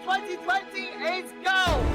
2020 is go!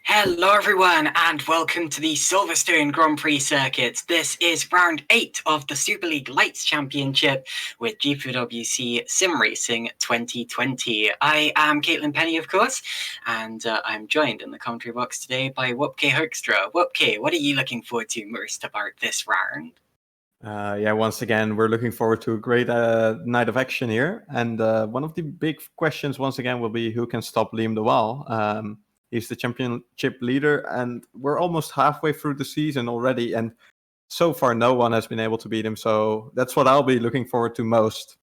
Hello everyone and welcome to the Silverstone Grand Prix circuit. This is round 8 of the Superleague Lights Championship with GPVWC Simracing 2020. I am Caitlin Penny, of course, and I'm joined in the commentary box today by Wopke Hoekstra. Wopke, what are you looking forward to most about this round? Once again, we're looking forward to a great night of action here. And one of the big questions, once again, will be who can stop Liam de Waal. He's the championship leader, and we're almost halfway through the season already. And so far, no one has been able to beat him. So that's what I'll be looking forward to most.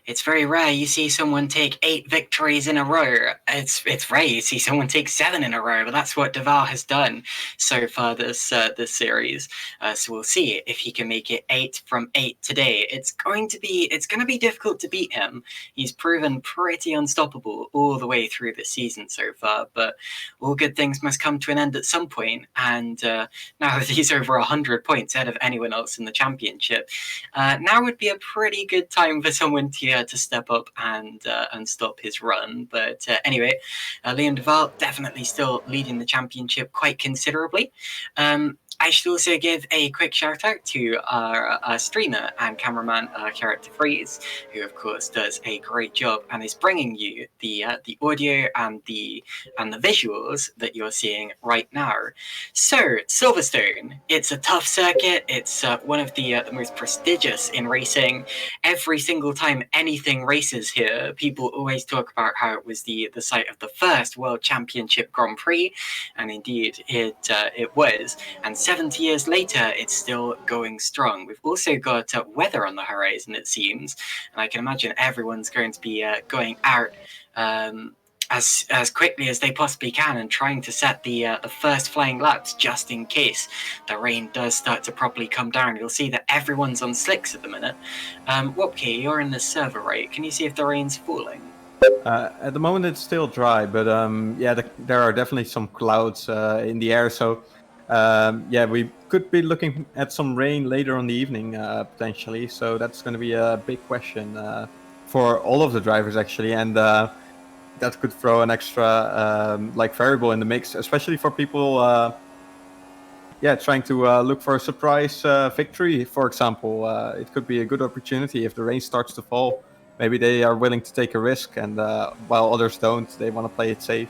It's very rare you see someone take 8 victories in a row. It's rare you see someone take 7 in a row, but that's what de Waal has done so far this series. So we'll see if he can make it 8 from 8 today. It's going to be difficult to beat him. He's proven pretty unstoppable all the way through the season so far, but all good things must come to an end at some point. And now that he's over 100 points ahead of anyone else in the championship, now would be a pretty good time for someone to step up and stop his run. But anyway, Liam de Waal definitely still leading the championship quite considerably. I should also give a quick shout out to our streamer and cameraman Gerrit de Vries, who of course does a great job and is bringing you the audio and the visuals that you're seeing right now. So Silverstone, it's a tough circuit. It's one of the most prestigious in racing. Every single time anything races here, people always talk about how it was the site of the first World Championship Grand Prix, and indeed it was. And 70 years later, it's still going strong. We've also got weather on the horizon, it seems, and I can imagine everyone's going to be going out as quickly as they possibly can and trying to set the first flying laps just in case the rain does start to properly come down. You'll see that everyone's on slicks at the minute. Wopke, you're in the server, right? Can you see if the rain's falling? At the moment, it's still dry, but there are definitely some clouds in the air. So we could be looking at some rain later on the evening, potentially. So that's going to be a big question for all of the drivers, actually. And that could throw an extra variable in the mix, especially for people trying to look for a surprise victory, for example. It could be a good opportunity if the rain starts to fall. Maybe they are willing to take a risk, and while others don't, they want to play it safe.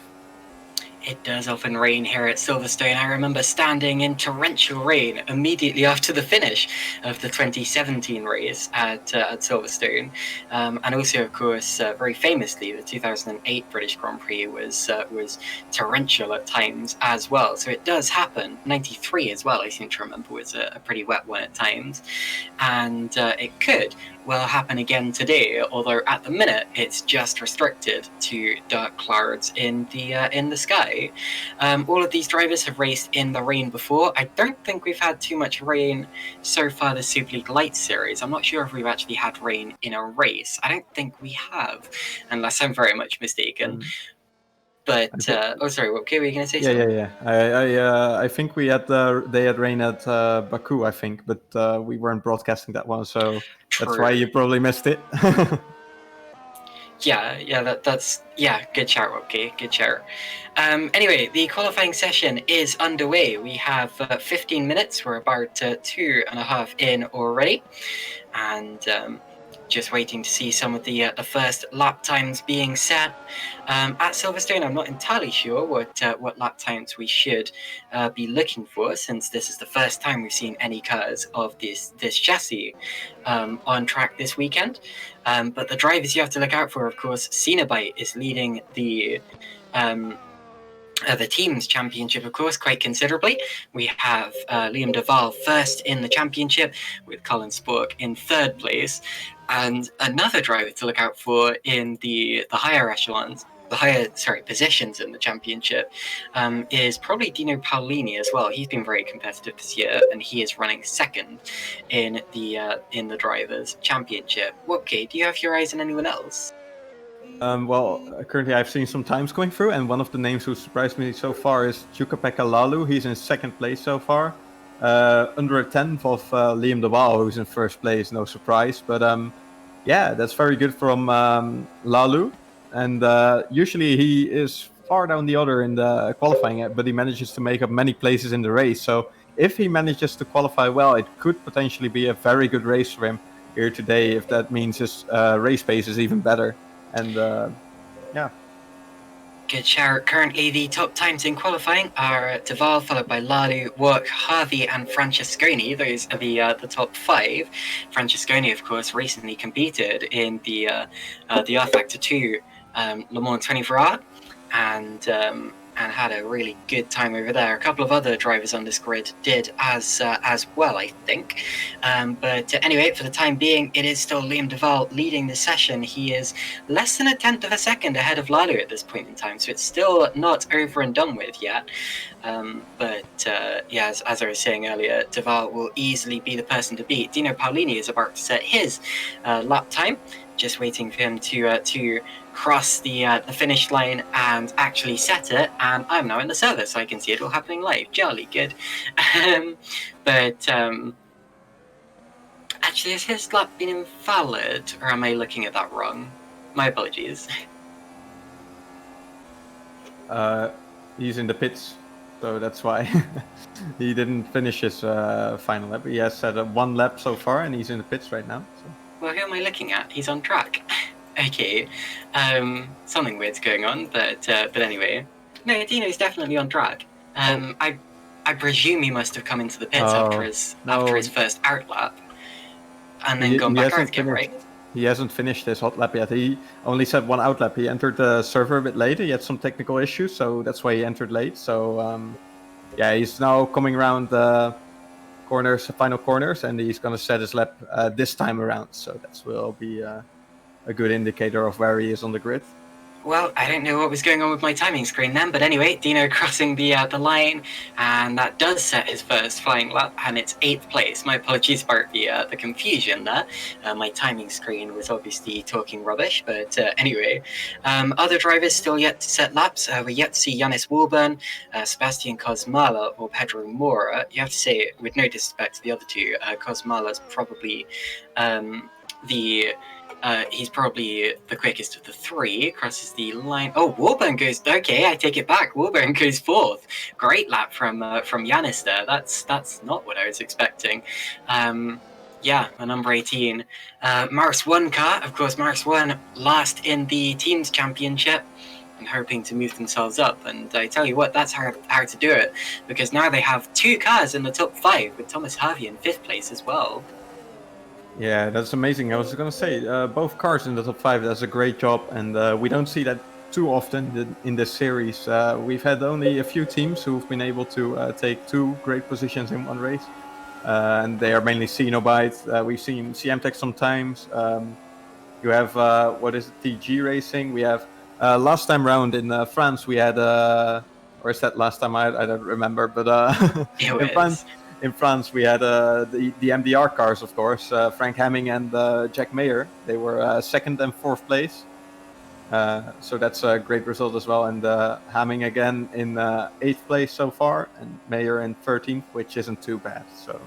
It does often rain here at Silverstone. I remember standing in torrential rain immediately after the finish of the 2017 race at Silverstone. And also, of course, very famously, the 2008 British Grand Prix was torrential at times as well. So it does happen. 93 as well, I seem to remember, was a pretty wet one at times. And it could well happen again today, although at the minute it's just restricted to dark clouds in the sky. All of these drivers have raced in the rain before. I don't think we've had too much rain so far this Superleague Lights series. I'm not sure if we've actually had rain in a race. I don't think we have, unless I'm very much mistaken. But sorry, what were you going to say? I think they had rain at Baku, I think, but we weren't broadcasting that one, so True. That's why you probably missed it. That's good shout, Wopke, good shout. Anyway, the qualifying session is underway. We have 15 minutes. We're about 2.5 in already, and just waiting to see some of the first lap times being set at Silverstone. I'm not entirely sure what lap times we should be looking for, since this is the first time we've seen any cars of this chassis on track this weekend. But the drivers you have to look out for, of course, Cenobite is leading the team's championship, of course, quite considerably. We have Liam de Waal first in the championship, with Colin Spork in third place. And another driver to look out for in the higher echelons, positions in the championship, is probably Dino Paolini as well. He's been very competitive this year, and he is running second in the drivers' championship. Wopke, do you have your eyes on anyone else? Currently I've seen some times going through, and one of the names who surprised me so far is Jukapeka Lalu. He's in second place so far, under a tenth of Liam de Waal, who's in first place. No surprise, but yeah, that's very good from Lalu. And usually he is far down the other in the qualifying, but he manages to make up many places in the race. So if he manages to qualify well, it could potentially be a very good race for him here today, if that means his race pace is even better. And yeah. Good shout. Currently, the top times in qualifying are De Waal, followed by Lalu, Wok, Harvey, and Francesconi. Those are the top five. Francesconi, of course, recently competed in the R-Factor 2 Le Mans 24 Hour, and had a really good time over there. A couple of other drivers on this grid did as well, I think. But anyway, for the time being, it is still Liam de Waal leading the session. He is less than a tenth of a second ahead of Lalu at this point in time, so it's still not over and done with yet. Yeah, as I was saying earlier, de Waal will easily be the person to beat. Dino Paolini is about to set his lap time. Just waiting for him to cross the finish line and actually set it, and I'm now in the service, so I can see it all happening live. Jolly good. Actually, has his lap been invalid, or am I looking at that wrong? My apologies. He's in the pits, so that's why he didn't finish his final lap. He has had one lap so far, and he's in the pits right now. So. Well, who am I looking at? He's on track. Okay, something weird's going on, but anyway, no, Dino's definitely on track. I presume he must have come into the pits after his first out lap, and then gone back out again, right? He hasn't finished his hot lap yet. He only set one out lap. He entered the server a bit late. He had some technical issues, so that's why he entered late. So yeah, he's now coming around the final corners, and he's gonna set his lap this time around. So that will be a good indicator of where he is on the grid. Well, I don't know what was going on with my timing screen then, but anyway, Dino crossing the line, and that does set his first flying lap, and it's 8th place. My apologies about the confusion there. My timing screen was obviously talking rubbish, but anyway. Other drivers still yet to set laps. We're yet to see Yannis Wilburn, Sebastian Kosmala, or Pedro Mora. You have to say, with no disrespect to the other two, Kosmala's probably he's probably the quickest of the three. Crosses the line. Oh, Warburn goes. Okay, I take it back. Warburn goes 4th. Great lap from Yannis there. That's not what I was expecting. Yeah, the number 18. Mark's 1 car. Of course, Mark's 1 last in the teams championship, and hoping to move themselves up. And I tell you what, that's how to do it, because now they have 2 cars in the top 5 with Thomas Harvey in 5th place as well. Yeah, that's amazing. I was going to say, both cars in the top 5, that's a great job, and we don't see that too often in this series. We've had only a few teams who've been able to take 2 great positions in one race, and they are mainly Cenobite. We've seen CMTech sometimes. You have, TG Racing. We have, last time round in France, we had, or is that last time? I don't remember, but in France, we had the MDR cars, of course, Frank Hamming and Jack Mayer. They were 2nd and 4th place. So that's a great result as well. And Hamming again in 8th place so far, and Mayer in 13th, which isn't too bad. So.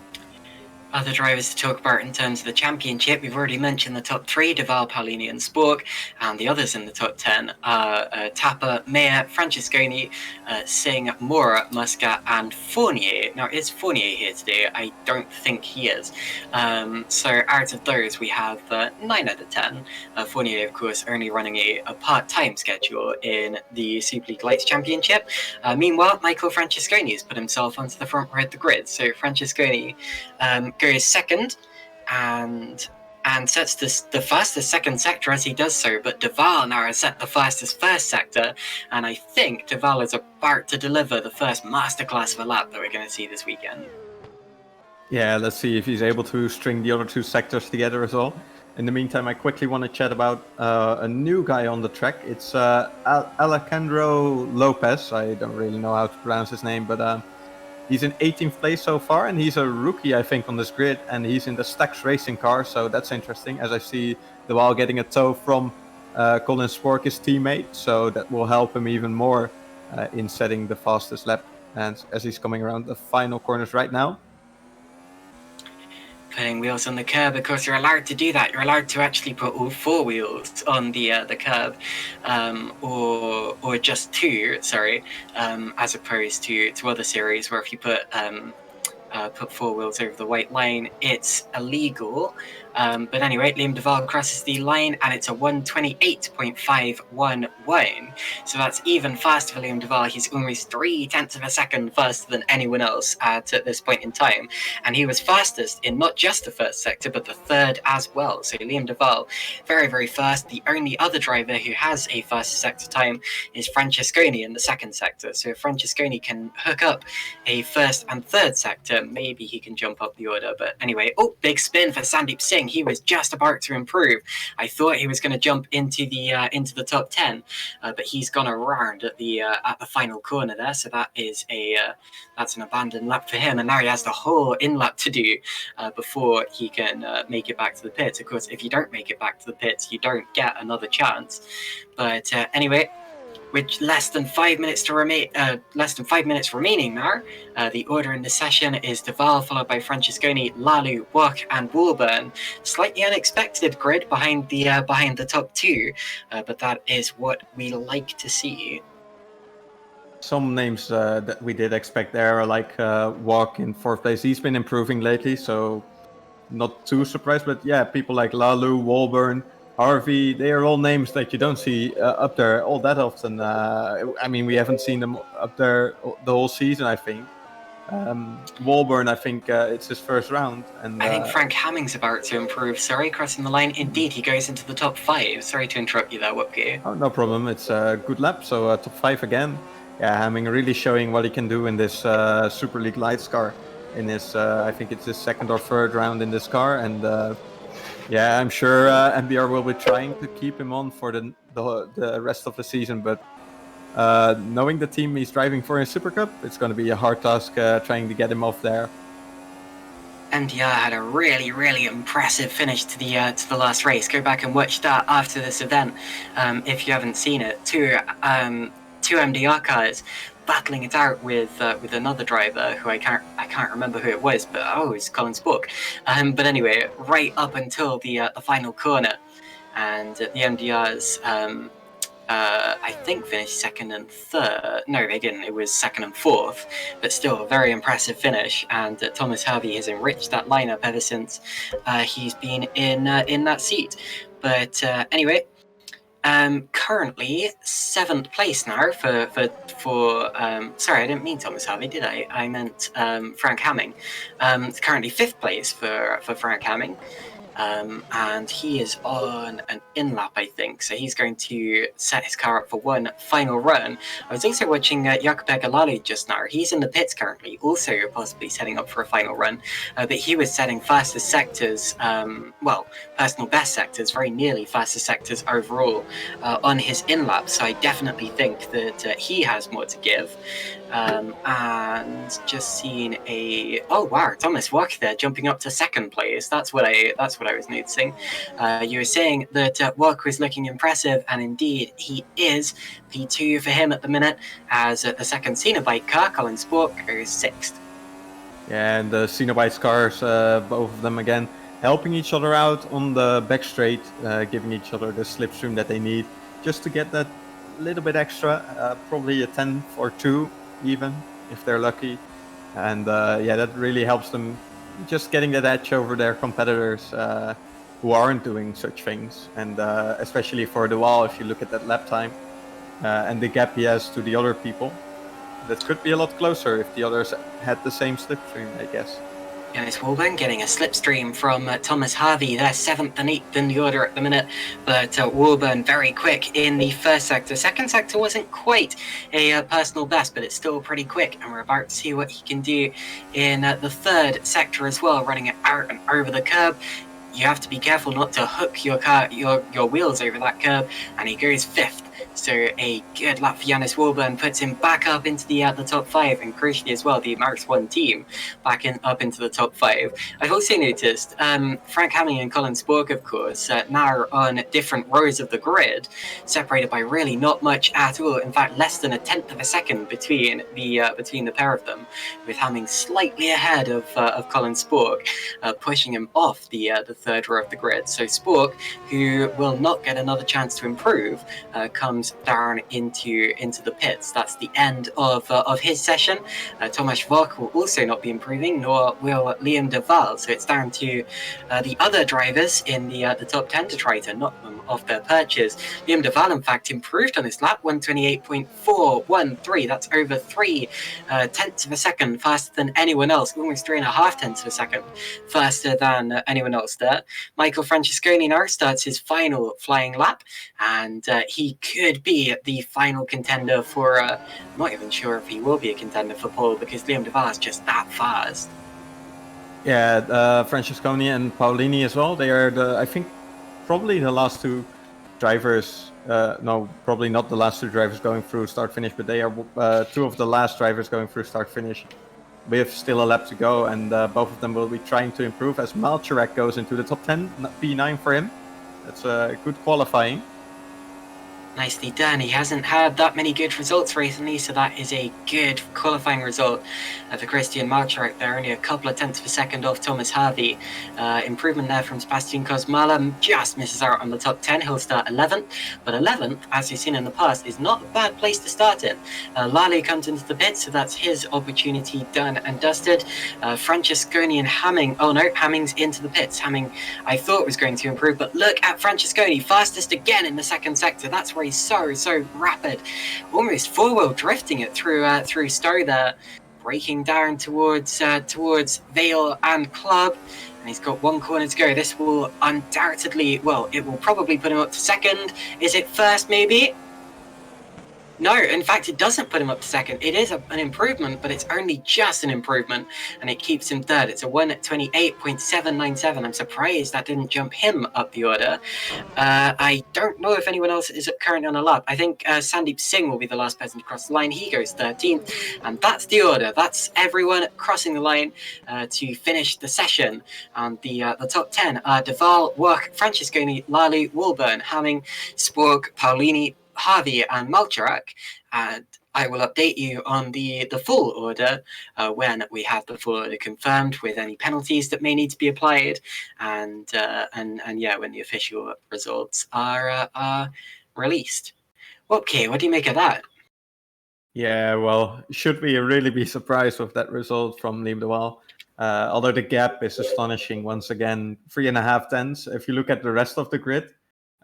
Other drivers to talk about in terms of the championship, we've already mentioned the top 3, De Waal, Paulini and Spork, and the others in the top 10 are Tapper, Meyer, Francesconi, Singh, Mora, Muscat and Fournier. Now, is Fournier here today? I don't think he is. So out of those, we have 9 out of 10. Fournier, of course, only running a part-time schedule in the Superleague Lights Championship. Meanwhile, Michael Francesconi has put himself onto the front row of the grid. So Francesconi goes second and sets the fastest second sector as he does so, but De Waal now has set the fastest first sector, and I think De Waal is about to deliver the first masterclass of a lap that we're going to see this weekend. Yeah, let's see if he's able to string the other 2 sectors together as well. In the meantime, I quickly want to chat about a new guy on the track. It's Alejandro Lopez. I don't really know how to pronounce his name, but he's in 18th place so far, and he's a rookie, I think, on this grid, and he's in the Stax racing car, so that's interesting, as I see De Waal getting a tow from Colin Spork, his teammate, so that will help him even more in setting the fastest lap, and as he's coming around the final corners right now. Putting wheels on the curb, of course, you're allowed to do that. You're allowed to actually put all 4 wheels on the curb, or just 2. Sorry, as opposed to other series where if you put 4 wheels over the white line, it's illegal. But anyway, Liam De Waal crosses the line, and it's a 1:28.511. So that's even faster for Liam De Waal. He's almost 0.3 of a second faster than anyone else at this point in time. And he was fastest in not just the first sector, but the third as well. So Liam De Waal, very, very fast. The only other driver who has a faster sector time is Francesconi in the second sector. So if Francesconi can hook up a first and third sector, maybe he can jump up the order. But anyway, big spin for Sandeep Singh. He was just about to improve. I thought he was going to jump into the top 10, but he's gone around at the final corner there. So that is that's an abandoned lap for him, and now he has the whole in lap to do before he can make it back to the pits. Of course, if you don't make it back to the pits, you don't get another chance. But anyway, with less than 5 minutes remaining now, the order in the session is De Waal, followed by Francesconi, Lalu, Wok, and Warburn. Slightly unexpected grid behind the top 2, but that is what we like to see. Some names that we did expect there are like Wok in 4th place. He's been improving lately, so not too surprised. But yeah, people like Lalu, Warburn, Harvey, they are all names that you don't see up there all that often. I mean, we haven't seen them up there the whole season, I think. Warburn, I think it's his first round. And I think Frank Hamming's about to improve. Sorry, crossing the line. Indeed, he goes into the top 5. Sorry to interrupt you there, Wopke. Oh, no problem. It's a good lap, so top 5 again. Yeah, Hamming really showing what he can do in this Superleague Lights car. In his, I think it's his 2nd or 3rd round in this car, and yeah, I'm sure MBR will be trying to keep him on for the rest of the season, but knowing the team he's driving for in Super Cup, it's going to be a hard task trying to get him off there. MDR had a really, really impressive finish to the last race. Go back and watch that after this event if you haven't seen it. Two MDR cars battling it out with another driver who I can't remember who it was, but it's Colin Spork. But anyway, right up until the final corner, and the MDRs I think finished 2nd and 3rd. No, they didn't. It was 2nd and 4th, but still a very impressive finish. And Thomas Harvey has enriched that lineup ever since he's been in that seat. But anyway. Currently 7th place now for sorry, I didn't mean Thomas Harvey, did I? I meant Frank Hamming. Currently 5th place for Frank Hamming. And he is on an in-lap, I think, so he's going to set his car up for one final run. I was also watching Jakub Galali just now. He's in the pits currently, also possibly setting up for a final run, but he was setting fastest sectors, personal best sectors, very nearly fastest sectors overall on his in-lap, so I definitely think that he has more to give. And just seeing Thomas Wok there jumping up to 2nd place. That's what I was noticing. You were saying that Wok was looking impressive, and indeed he is. P2 for him at the minute, as the 2nd Cena bike car, Colin Spork, goes 6th. Yeah, and the Cenobites cars, both of them again, helping each other out on the back straight, giving each other the slipstream that they need just to get that little bit extra, probably a 10th or 2 even, if they're lucky. And yeah, that really helps them just getting that edge over their competitors who aren't doing such things. And especially for De Waal, if you look at that lap time and the gap he has to the other people, that could be a lot closer if the others had the same slipstream, I guess. Jonas Wolburn getting a slipstream from Thomas Harvey. They're 7th and 8th in the order at the minute, but Wolburn very quick in the first sector. Second sector wasn't quite a personal best, but it's still pretty quick, and we're about to see what he can do in the third sector as well, running it out and over the curb. You have to be careful not to hook your car, your wheels over that curb, and he goes 5th. So a good lap for Jonas Wolburn puts him back up into the top 5, and crucially as well, the Marks 1 team up into the top 5. I've also noticed Frank Hamming and Colin Spork, of course, now on different rows of the grid, separated by really not much at all. In fact, less than a 10th of a second between the pair of them, with Hamming slightly ahead of Colin Spork, pushing him off the third row of the grid. So Spork, who will not get another chance to improve, comes down into the pits. That's the end of his session. Tomasz Vok will also not be improving, nor will Liam de Waal. So it's down to the other drivers in the top 10 to try to knock them off their perches. Liam de Waal, in fact, improved on his lap, 128.413. That's over 3 tenths of a second faster than anyone else, almost 3.5 tenths of a second faster than anyone else there. Michael Francesconi now starts his final flying lap, and he could be the final contender for, I'm not even sure if he will be a contender for pole, because Liam de Waal is just that fast. Yeah, Francesconi and Paolini as well. They are I think, probably the last 2 drivers. No, probably not the last 2 drivers going through start-finish, but they are 2 of the last drivers going through start-finish. We have still a lap to go, and both of them will be trying to improve as Malcharak goes into the top 10, P9 for him. That's a good qualifying. Nicely done. He hasn't had that many good results recently, so that is a good qualifying result for Christian Malcharak. They're only a couple of tenths of a second off Thomas Harvey. Improvement there from Sebastian Kozmala. Just misses out on the top 10. He'll start 11th, but 11th, as you've seen in the past, is not a bad place to start in. Lally comes into the pit, so that's his opportunity done and dusted. Francesconi and Hamming. Oh no, Hamming's into the pits. Hamming, I thought, was going to improve, but look at Francesconi, fastest again in the second sector. That's where he's so rapid, almost four-wheel drifting it through Stowe there, braking down towards Vale and Club, and he's got 1 corner to go. This will undoubtedly, well, it will probably put him up to second. Is it first, maybe? No, in fact, it doesn't put him up to second. It is an improvement, but it's only just an improvement, and it keeps him third. It's a 1:28.797. I'm surprised that didn't jump him up the order. I don't know if anyone else is currently on a lap. I think Sandeep Singh will be the last person to cross the line. He goes 13th, and that's the order. That's everyone crossing the line to finish the session. And the top 10 are De Waal, Wok, Francesconi, Lally, Wolburn, Hamming, Spork, Paolini, Harvey and Malcharak, and I will update you on the full order when we have the full order confirmed, with any penalties that may need to be applied, and yeah, when the official results are released. Okay, what do you make of that? Yeah, well, should we really be surprised with that result from Liam de Waal? Although the gap is astonishing once again, 3.5 tenths. If you look at the rest of the grid,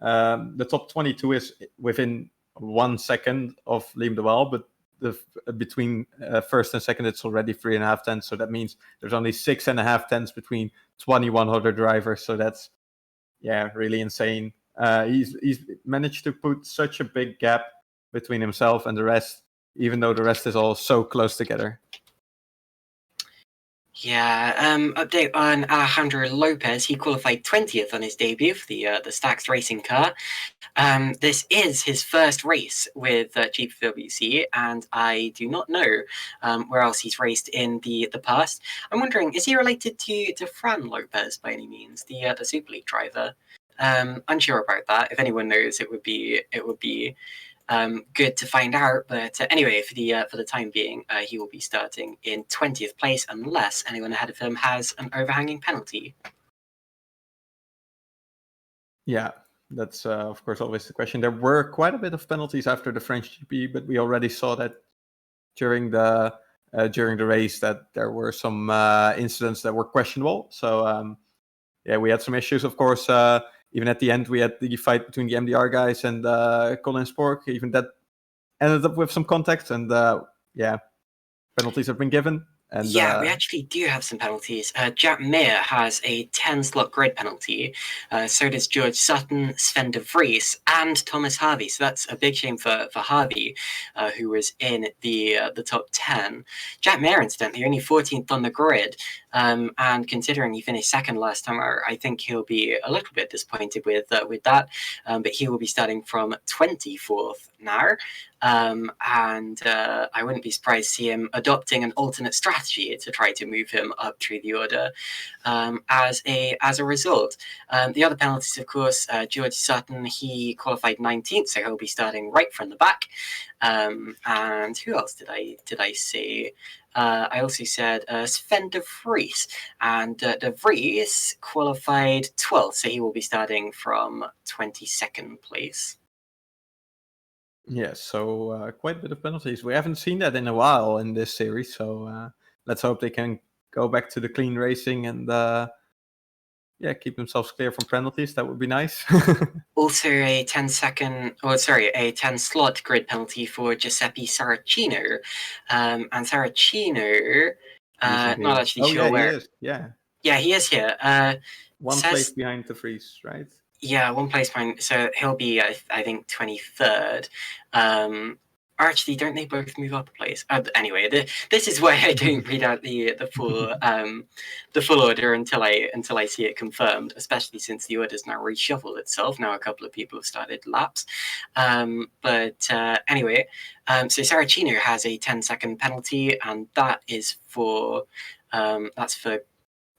the top 22 is within 1 second of Liam de Waal, but between first and second, it's already 3.5 tenths. So that means there's only 6.5 tenths between 21 other drivers. So that's, yeah, really insane. He's managed to put such a big gap between himself and the rest, even though the rest is all so close together. Yeah, update on Alejandro Lopez. He qualified 20th on his debut for the Stax racing car. This is his first race with GPVWC, and I do not know where else he's raced in the past. I'm wondering, is he related to Fran Lopez by any means, the Superleague driver? Unsure about that. If anyone knows, it would be Good to find out. But anyway, for the time being, he will be starting in 20th place unless anyone ahead of him has an overhanging penalty. Yeah, that's of course always the question. There were quite a bit of penalties after the French GP, but we already saw that during the race that there were some incidents that were questionable. So yeah, we had some issues, of course. Even at the end, we had the fight between the MDR guys and Colin Spork. Even that ended up with some contact, and yeah, penalties have been given. And yeah, we actually do have some penalties. Jack Mayer has a 10-slot grid penalty. So does George Sutton, Sven de Vries, and Thomas Harvey. So that's a big shame for Harvey, who was in the top 10. Jack Mayer, incidentally, only 14th on the grid. And considering he finished second last time, I think he'll be a little bit disappointed with that. But he will be starting from 24th now. And I wouldn't be surprised to see him adopting an alternate strategy to try to move him up through the order as a result. The other penalties, of course, George Sutton, he qualified 19th, so he'll be starting right from the back. And who else did I say? I also said Sven de Vries, and de Vries qualified 12th, so he will be starting from 22nd place. Yes, so quite a bit of penalties. We haven't seen that in a while in this series, so let's hope they can go back to the clean racing and yeah, keep themselves clear from penalties. That would be nice. Also a 10-slot grid penalty for Giuseppe Saracino. And Saracino, not actually sure where. He is. Yeah. Yeah, he is here. One place behind the Vries, right? Yeah, one place behind. So he'll be, I think, 23rd. Or actually, don't they both move up a place? Anyway, this is why I don't read out the full order until I see it confirmed. Especially since the order's now reshuffled itself. Now a couple of people have started laps. But anyway, so Saracino has a 10-second penalty, and that is for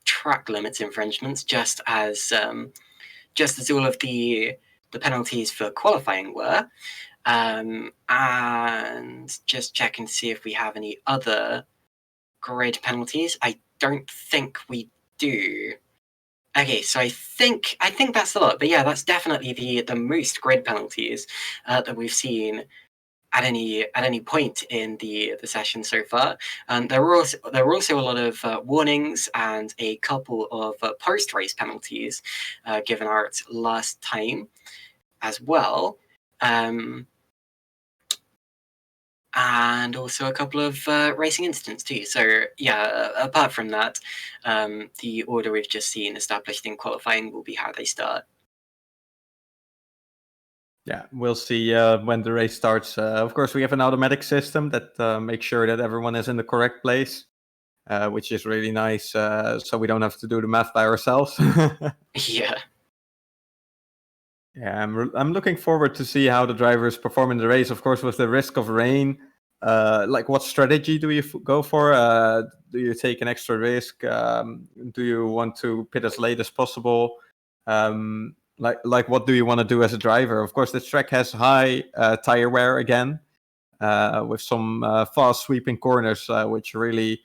track limits infringements, just as all of the penalties for qualifying were. And just checking to see if we have any other grid penalties. I don't think we do. Okay, so I think that's a lot. But yeah, that's definitely the most grid penalties that we've seen at any point in the session so far. There were also a lot of warnings and a couple of post-race penalties given out last time as well. And also a couple of racing incidents too. So yeah, apart from that, the order we've just seen established in qualifying will be how they start. Yeah, we'll see when the race starts. Of course, we have an automatic system that makes sure that everyone is in the correct place, which is really nice. So we don't have to do the math by ourselves. Yeah. Yeah, I'm looking forward to see how the drivers perform in the race. Of course, with the risk of rain, like what strategy do you go for? Do you take an extra risk? Do you want to pit as late as possible? Like what do you want to do as a driver? Of course, this track has high tire wear again, with some fast sweeping corners, which really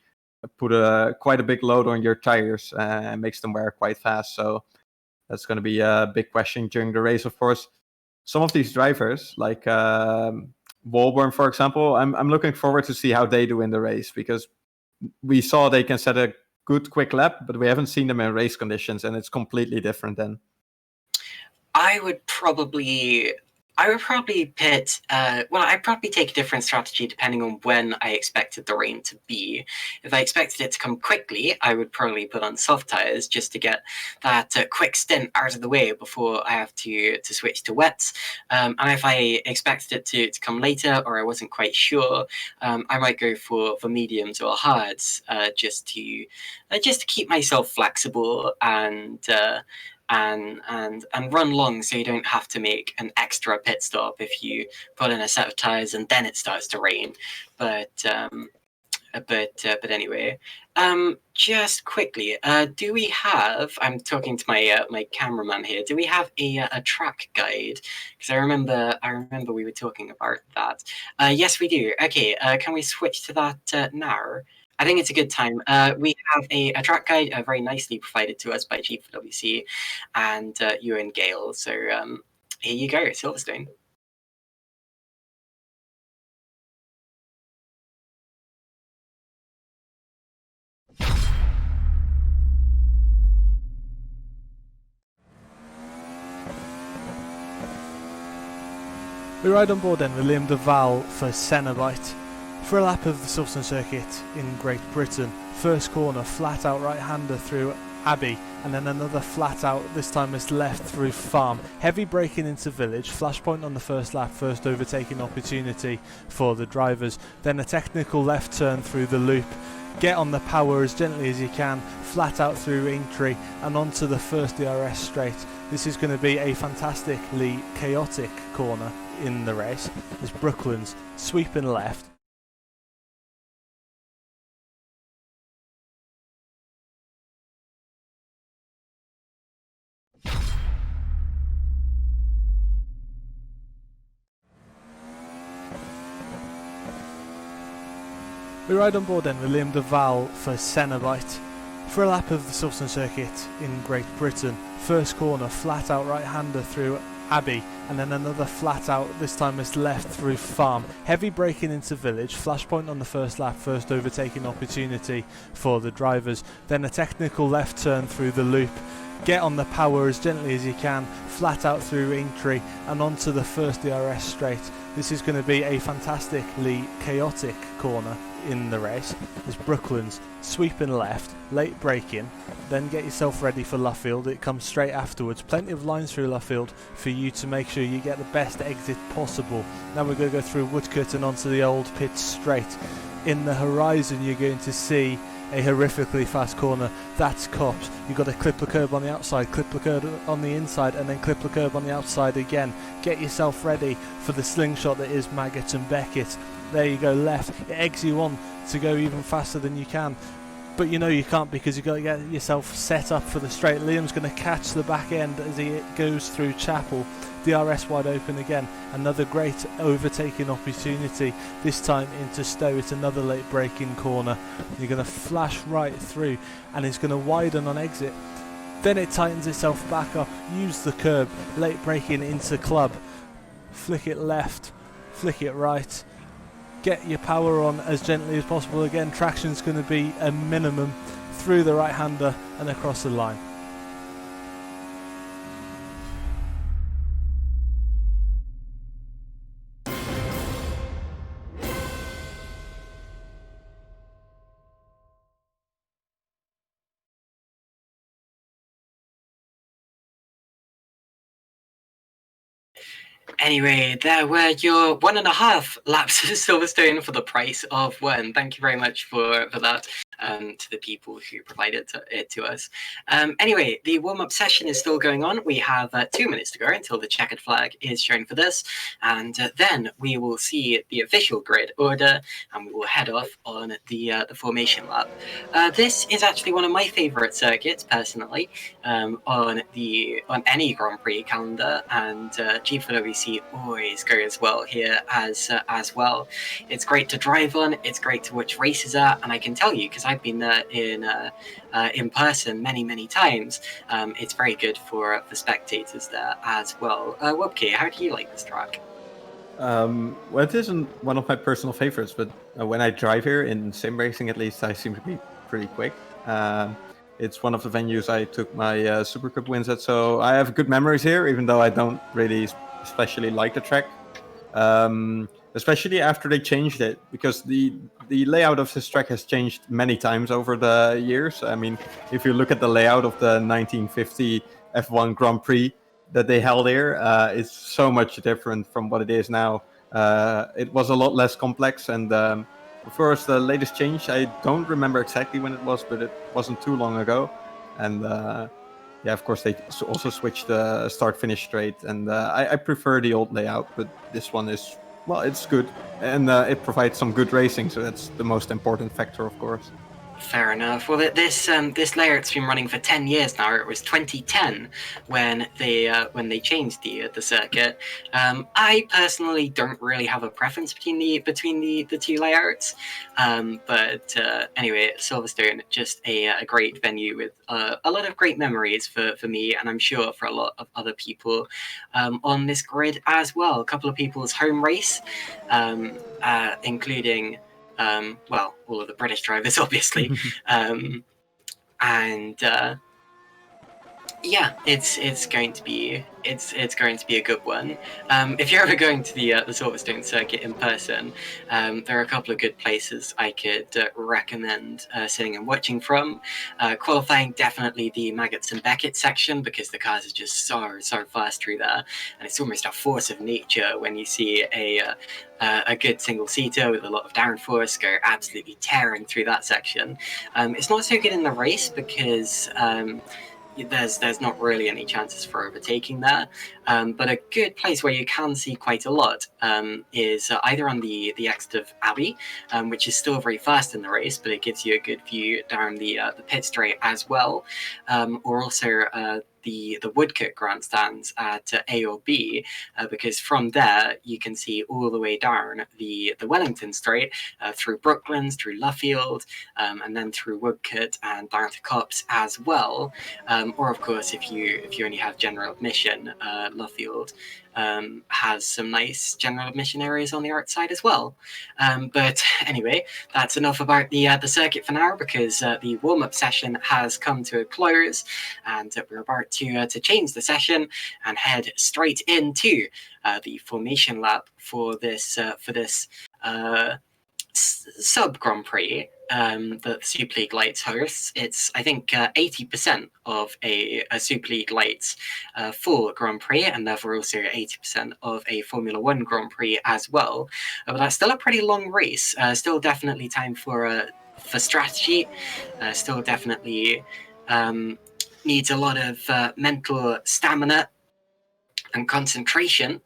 put quite a big load on your tires and makes them wear quite fast. So that's going to be a big question during the race, of course. Some of these drivers, like Walborn, for example, I'm looking forward to see how they do in the race, because we saw they can set a good quick lap, but we haven't seen them in race conditions, and it's completely different then. I would probably pit. I'd probably take a different strategy depending on when I expected the rain to be. If I expected it to come quickly, I would probably put on soft tires just to get that quick stint out of the way before I have to switch to wets. And if I expected it to come later, or I wasn't quite sure, I might go for mediums or hards, just to keep myself flexible and run long, so you don't have to make an extra pit stop if you put in a set of tires and then it starts to rain. But But anyway, just quickly, do we have? I'm talking to my cameraman here. Do we have a track guide? Because I remember we were talking about that. Yes, we do. Okay, can we switch to that now? I think it's a good time. We have a track guide very nicely provided to us by GPVWC and you and Gail. So here you go, Silverstone. We ride on board then with Liam Duval for Cenobite. For a lap of the Silverstone circuit in Great Britain, first corner flat out right hander through Abbey, and then another flat out, this time it's left through Farm. Heavy braking into Village, flashpoint on the first lap, first overtaking opportunity for the drivers, then a technical left turn through the loop. Get on the power as gently as you can, flat out through Aintree and onto the first DRS straight. This is going to be a fantastically chaotic corner in the race as Brooklands sweeping left. We ride on board then with Liam Duval for Cenobite. For a lap of the Silverstone circuit in Great Britain, first corner flat out right hander through Abbey, and then another flat out, this time it's left through Farm. Heavy braking into Village, flashpoint on the first lap, first overtaking opportunity for the drivers, then a technical left turn through the loop. Get on the power as gently as you can, flat out through Aintree and onto the first DRS straight. This is going to be a fantastically chaotic corner in the race as Brooklands sweeping left, late braking, then get yourself ready for Luffield. It comes straight afterwards. Plenty of lines through Luffield for you to make sure you get the best exit possible. Now we're going to go through Woodcote and onto the old pit straight. In the horizon you're going to see a horrifically fast corner. That's Copse. You've got to clip the curb on the outside, clip the curb on the inside, and then clip the curb on the outside again. Get yourself ready for the slingshot that is Maggott and Beckett. There you go, left. It eggs you on to go even faster than you can. But you know you can't, because you've got to get yourself set up for the straight. Liam's going to catch the back end as he goes through Chapel. DRS wide open again. Another great overtaking opportunity, this time into Stowe. It's another late braking corner. You're going to flash right through and it's going to widen on exit. Then it tightens itself back up. Use the curb, late braking into Club. Flick it left, flick it right. Get your power on as gently as possible. Again, traction's going to be a minimum through the right hander and across the line. Anyway, there were your 1.5 laps of Silverstone for the price of 1. Thank you very much for that to the people who provided it to us. Anyway, the warm-up session is still going on. We have 2 minutes to go until the checkered flag is shown for this, and then we will see the official grid order, and we will head off on the formation lap. This is actually one of my favourite circuits, personally, on any Grand Prix calendar, and GPVWC always goes well here as well. It's great to drive on, it's great to watch races at, and I can tell you, because I've been there in person many times, it's very good for spectators there as well. Wopke, how do you like this track? Well, it isn't one of my personal favorites, but when I drive here in Simracing, at least, I seem to be pretty quick. It's one of the venues I took my Super Cup wins at, so I have good memories here, even though I don't really especially like the track. Especially after they changed it, because the layout of this track has changed many times over the years. I mean, if you look at the layout of the 1950 F1 Grand Prix that they held here, it's so much different from what it is now. It was a lot less complex, and of course the latest change, I don't remember exactly when it was, but it wasn't too long ago. And yeah, of course they also switched the start-finish straight, and I prefer the old layout, but this one is well, it's good, and it provides some good racing, so that's the most important factor, of course. Fair enough. Well, this layout's been running for 10 years now. It was 2010 when they changed the circuit. I personally don't really have a preference between the two layouts, but anyway, Silverstone, just a great venue with a lot of great memories for me, and I'm sure for a lot of other people on this grid as well. A couple of people's home race, including. Well, all of the British drivers, obviously, and yeah, it's going to be a good one. If you're ever going to the Silverstone circuit in person, there are a couple of good places I could recommend sitting and watching from. Qualifying, definitely the Maggots and Beckett section, because the cars are just so fast through there, and it's almost a force of nature when you see a good single seater with a lot of downforce go absolutely tearing through that section. It's not so good in the race because there's not really any chances for overtaking there, but a good place where you can see quite a lot is either on the exit of Abbey, which is still very fast in the race, but it gives you a good view down the pit straight as well, or also the Woodcote grandstands at A or B, because from there you can see all the way down the Wellington Straight, through Brooklands, through Luffield, and then through Woodcote and down to Copse as well. Or of course, if you only have general admission, Luffield has some nice general admission areas on the outside as well. But anyway, that's enough about the circuit for now, because the warm-up session has come to a close, and we're about to change the session and head straight into the formation lap for this sub Grand Prix that the Superleague Lights hosts. It's, I think, 80% of a Superleague Lights full Grand Prix, and therefore also 80% of a Formula One Grand Prix as well. But that's still a pretty long race. Still definitely time for strategy. Still definitely needs a lot of mental stamina and concentration.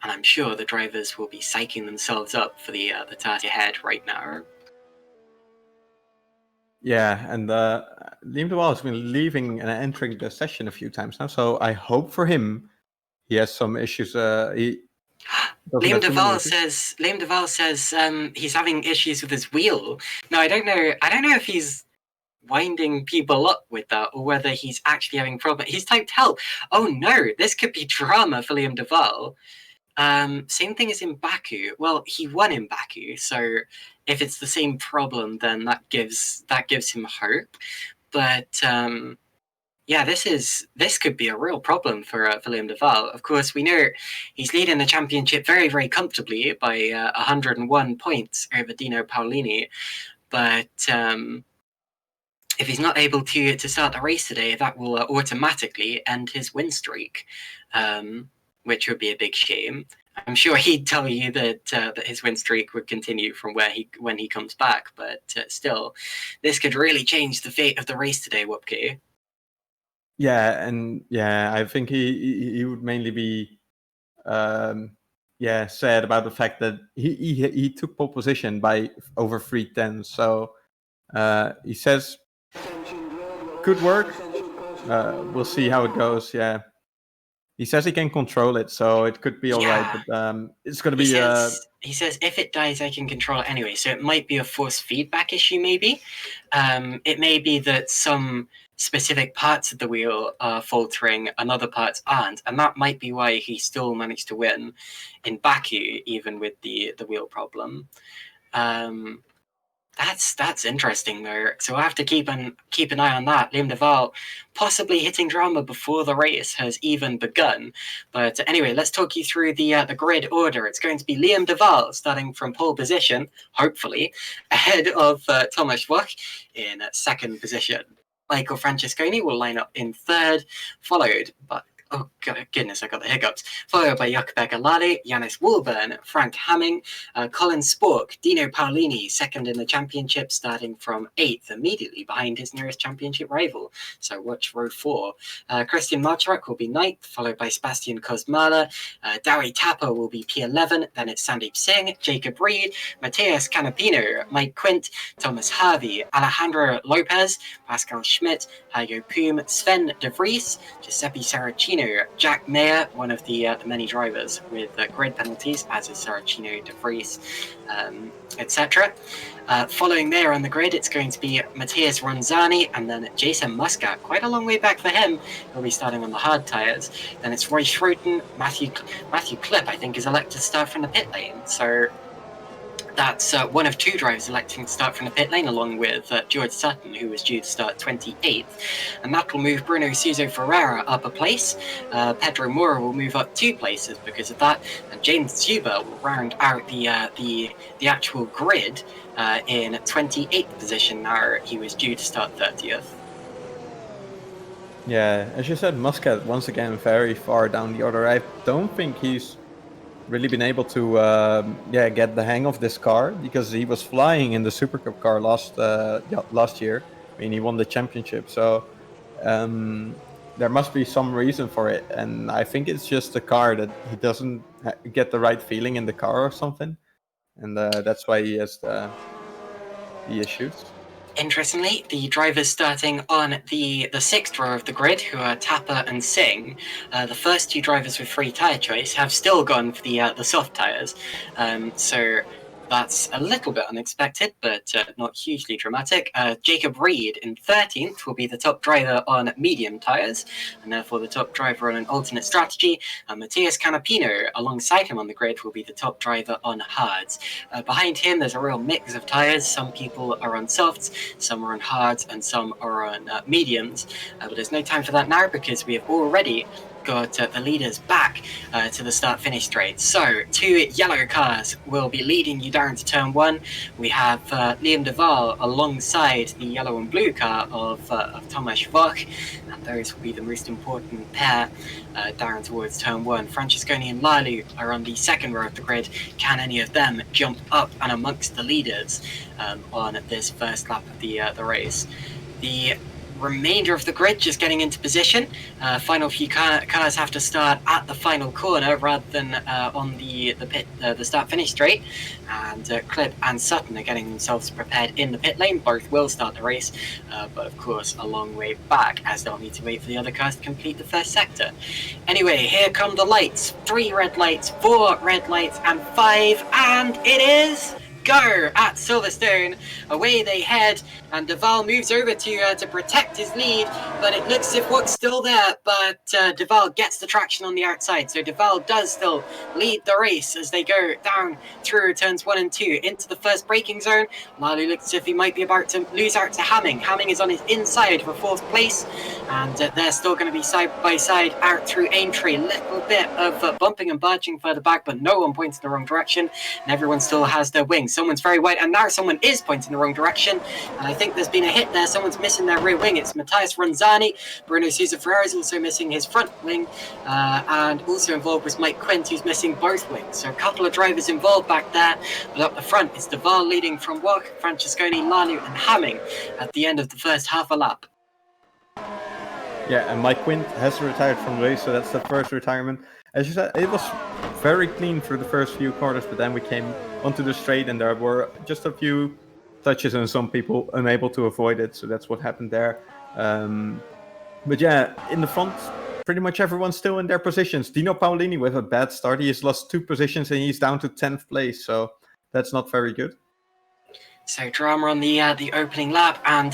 And I'm sure the drivers will be psyching themselves up for the task ahead right now. Yeah, and Liam de Waal has been leaving and entering the session a few times now, so I hope for him he has some issues. Liam de Waal says he's having issues with his wheel. Now I don't know if he's winding people up with that, or whether he's actually having problems. He's typed help. Oh no, this could be drama for Liam de Waal. Same thing as in Baku. Well, he won in Baku, so if it's the same problem, then that gives him hope. But yeah, this could be a real problem for Liam de Waal. Of course, we know he's leading the championship very, very comfortably by 101 points over Dino Paolini. But if he's not able to start the race today, that will automatically end his win streak, which would be a big shame. I'm sure he'd tell you that his win streak would continue from when he comes back, but still, this could really change the fate of the race today, Wopke. Yeah, and yeah, I think he would mainly be sad about the fact that he took pole position by over 3 tenths. So he says, good work. We'll see how it goes. Yeah. He says he can control it, so it could be all right. But it's going to be... He says, if it dies, I can control it anyway. So it might be a force feedback issue, maybe. It may be that some specific parts of the wheel are faltering and other parts aren't. And that might be why he still managed to win in Baku, even with the wheel problem. That's interesting though. So we'll have to keep an eye on that. Liam de Waal possibly hitting drama before the race has even begun. But anyway, let's talk you through the grid order. It's going to be Liam de Waal starting from pole position, hopefully, ahead of Thomas Wach in second position. Michael Francesconi will line up in third, followed oh goodness, I got the hiccups. Followed by Jakob Lale, Jannis Woolburn, Frank Hamming, Colin Spork, Dino Paolini, second in the championship, starting from 8th, immediately behind his nearest championship rival. So watch row 4. Christian Marchak will be 9th, followed by Sebastian Kozmala. Dowie Tapper will be P11, then it's Sandeep Singh, Jacob Reed, Matthias Canapino, Mike Quint, Thomas Harvey, Alejandro Lopez, Pascal Schmidt, Hugo Poom, Sven de Vries, Giuseppe Saracino, Jack Mayer, one of the many drivers with grid penalties, as is Saracino, de Vries, etc. Following there on the grid, it's going to be Matthias Ronzani and then Jason Muscat. Quite a long way back for him. He'll be starting on the hard tyres. Then it's Roy Schroten, Matthew Klipp, I think, is elected to start from the pit lane. So that's one of 2 drivers electing to start from the pit lane, along with George Sutton, who was due to start 28th. And that will move Bruno Souza Ferreira up a place. Pedro Moura will move up 2 places because of that. And James Zuber will round out the actual grid in 28th position. Now he was due to start 30th. Yeah, as you said, Muscat once again very far down the order. I don't think he's really been able to get the hang of this car, because he was flying in the Super Cup car last year. I mean, he won the championship, so there must be some reason for it. And I think it's just the car that he doesn't get the right feeling in the car or something, and that's why he has the issues. Interestingly, the drivers starting on the 6th row of the grid, who are Tapper and Singh, the first 2 drivers with free tyre choice have still gone for the soft tyres. So that's a little bit unexpected, but not hugely dramatic. Jacob Reed in 13th will be the top driver on medium tyres, and therefore the top driver on an alternate strategy. Matthias Canapino, alongside him on the grid, will be the top driver on hards. Behind him, there's a real mix of tyres. Some people are on softs, some are on hards, and some are on mediums. But there's no time for that now, because we have already got the leaders back to the start-finish straight. So 2 yellow cars will be leading you down to turn 1. We have Liam Duval alongside the yellow and blue car of Tomasz Voch, and those will be the most important pair down towards turn 1. Francesconi and Lalu are on the 2nd row of the grid. Can any of them jump up and amongst the leaders on this first lap of the race? The remainder of the grid just getting into position. Final few cars have to start at the final corner rather than on the start-finish straight. And Klipp and Sutton are getting themselves prepared in the pit lane. Both will start the race, but of course a long way back, as they'll need to wait for the other cars to complete the first sector. Anyway, here come the lights. 3 red lights, 4 red lights, and 5, and it is go at Silverstone. Away they head, and Duval moves over to protect his lead, but it looks as if Wook's still there, but Duval gets the traction on the outside, so Duval does still lead the race as they go down through turns 1 and 2 into the first braking zone. Lalu looks as if he might be about to lose out to Hamming. Hamming is on his inside for 4th place, and they're still going to be side by side out through Aintree. A little bit of bumping and barging further back, but no one points in the wrong direction, and everyone still has their wing. Someone's very wide, and now someone is pointing in the wrong direction, and I think there's been a hit there. Someone's missing their rear wing. It's Matthias Ronzani. Bruno Souza Ferreira is also missing his front wing, and also involved was Mike Quint, who's missing both wings. So a couple of drivers involved back there, but up the front it's Duval leading from Wook, Francesconi, Lalu and Hamming at the end of the first half a lap. Yeah, and Mike Quint has retired from the race, so that's the first retirement. As you said, it was very clean for the first few quarters, but then we came onto the straight and there were just a few touches and some people unable to avoid it, so that's what happened there. But yeah, in the front, pretty much everyone's still in their positions. Dino Paolini with a bad start. He has lost 2 positions and he's down to 10th place, so that's not very good. So drama on the opening lap, and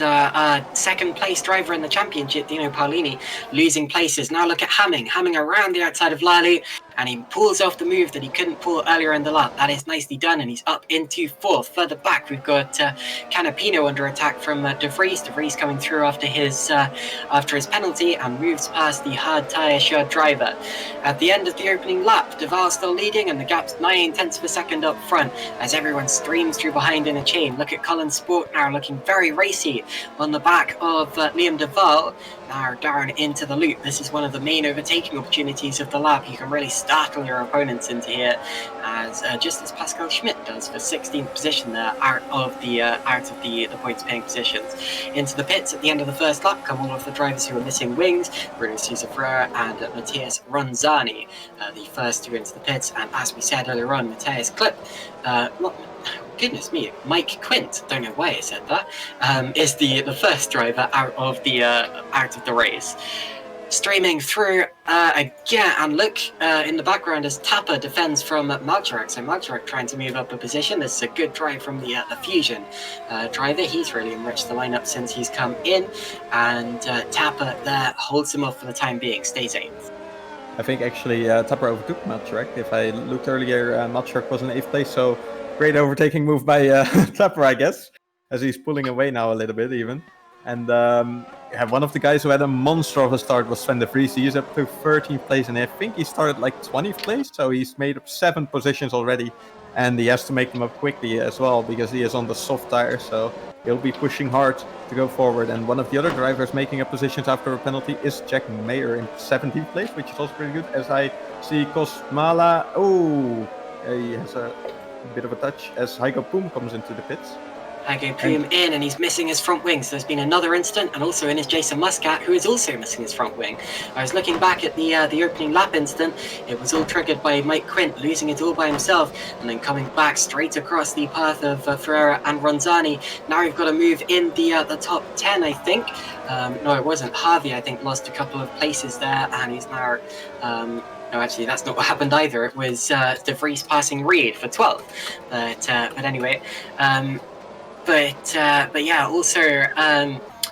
second place driver in the championship, Dino Paolini, losing places. Now look at Hamming. Hamming around the outside of Lalu, and he pulls off the move that he couldn't pull earlier in the lap. That is nicely done, and he's up into 4th. Further back, we've got Canapino under attack from De Vries. De Vries coming through after his penalty and moves past the hard tyre shod driver. At the end of the opening lap, De Vries still leading, and the gap's 9 tenths per second up front as everyone streams through behind in a chain. Look at Colin Sport now looking very racy on the back of Liam de Waal. Now down into the loop. This is one of the main overtaking opportunities of the lap. You can really startle your opponents into here, as just as Pascal Schmidt does for 16th position there, out of the points paying positions. Into the pits at the end of the first lap come all of the drivers who are missing wings: Bruno Sousa Ferreira and Matthias Ronzani, the first two into the pits. And as we said earlier on, Matthias Klipp, goodness me, Mike Quint, don't know why I said that, is the first driver out of the race. Streaming through again, and look in the background as Tapper defends from Malcharak. So Malcharak trying to move up a position. This is a good drive from the Fusion driver. He's really enriched the lineup since he's come in, and Tapper there holds him off for the time being, stays 8th. I think actually Tapper overtook Malcharak. If I looked earlier, Malcharak was in 8th place, so great overtaking move by Tapper, I guess, as he's pulling away now a little bit even. And one of the guys who had a monster of a start was Sven de Vries. He is up to 13th place, and I think he started like 20th place, so he's made up 7 positions already. And he has to make them up quickly as well, because he is on the soft tire, so he'll be pushing hard to go forward. And one of the other drivers making up positions after a penalty is Jack Mayer in 17th place, which is also pretty good, as I see Kosmala. Oh, he has a bit of a touch as Heiko Poom comes into the pits. Heiko Poom in, and he's missing his front wing. So there's been another incident, and also in is Jason Muscat, who is also missing his front wing. I was looking back at the opening lap incident. It was all triggered by Mike Quint losing it all by himself, and then coming back straight across the path of Ferreira and Ronzani. Now we've got to move in the top 10, I think. No, it wasn't. Harvey, I think, lost a couple of places there, and he's now... No, actually, that's not what happened either. It was De Vries passing Reed for 12th. But anyway... But yeah, also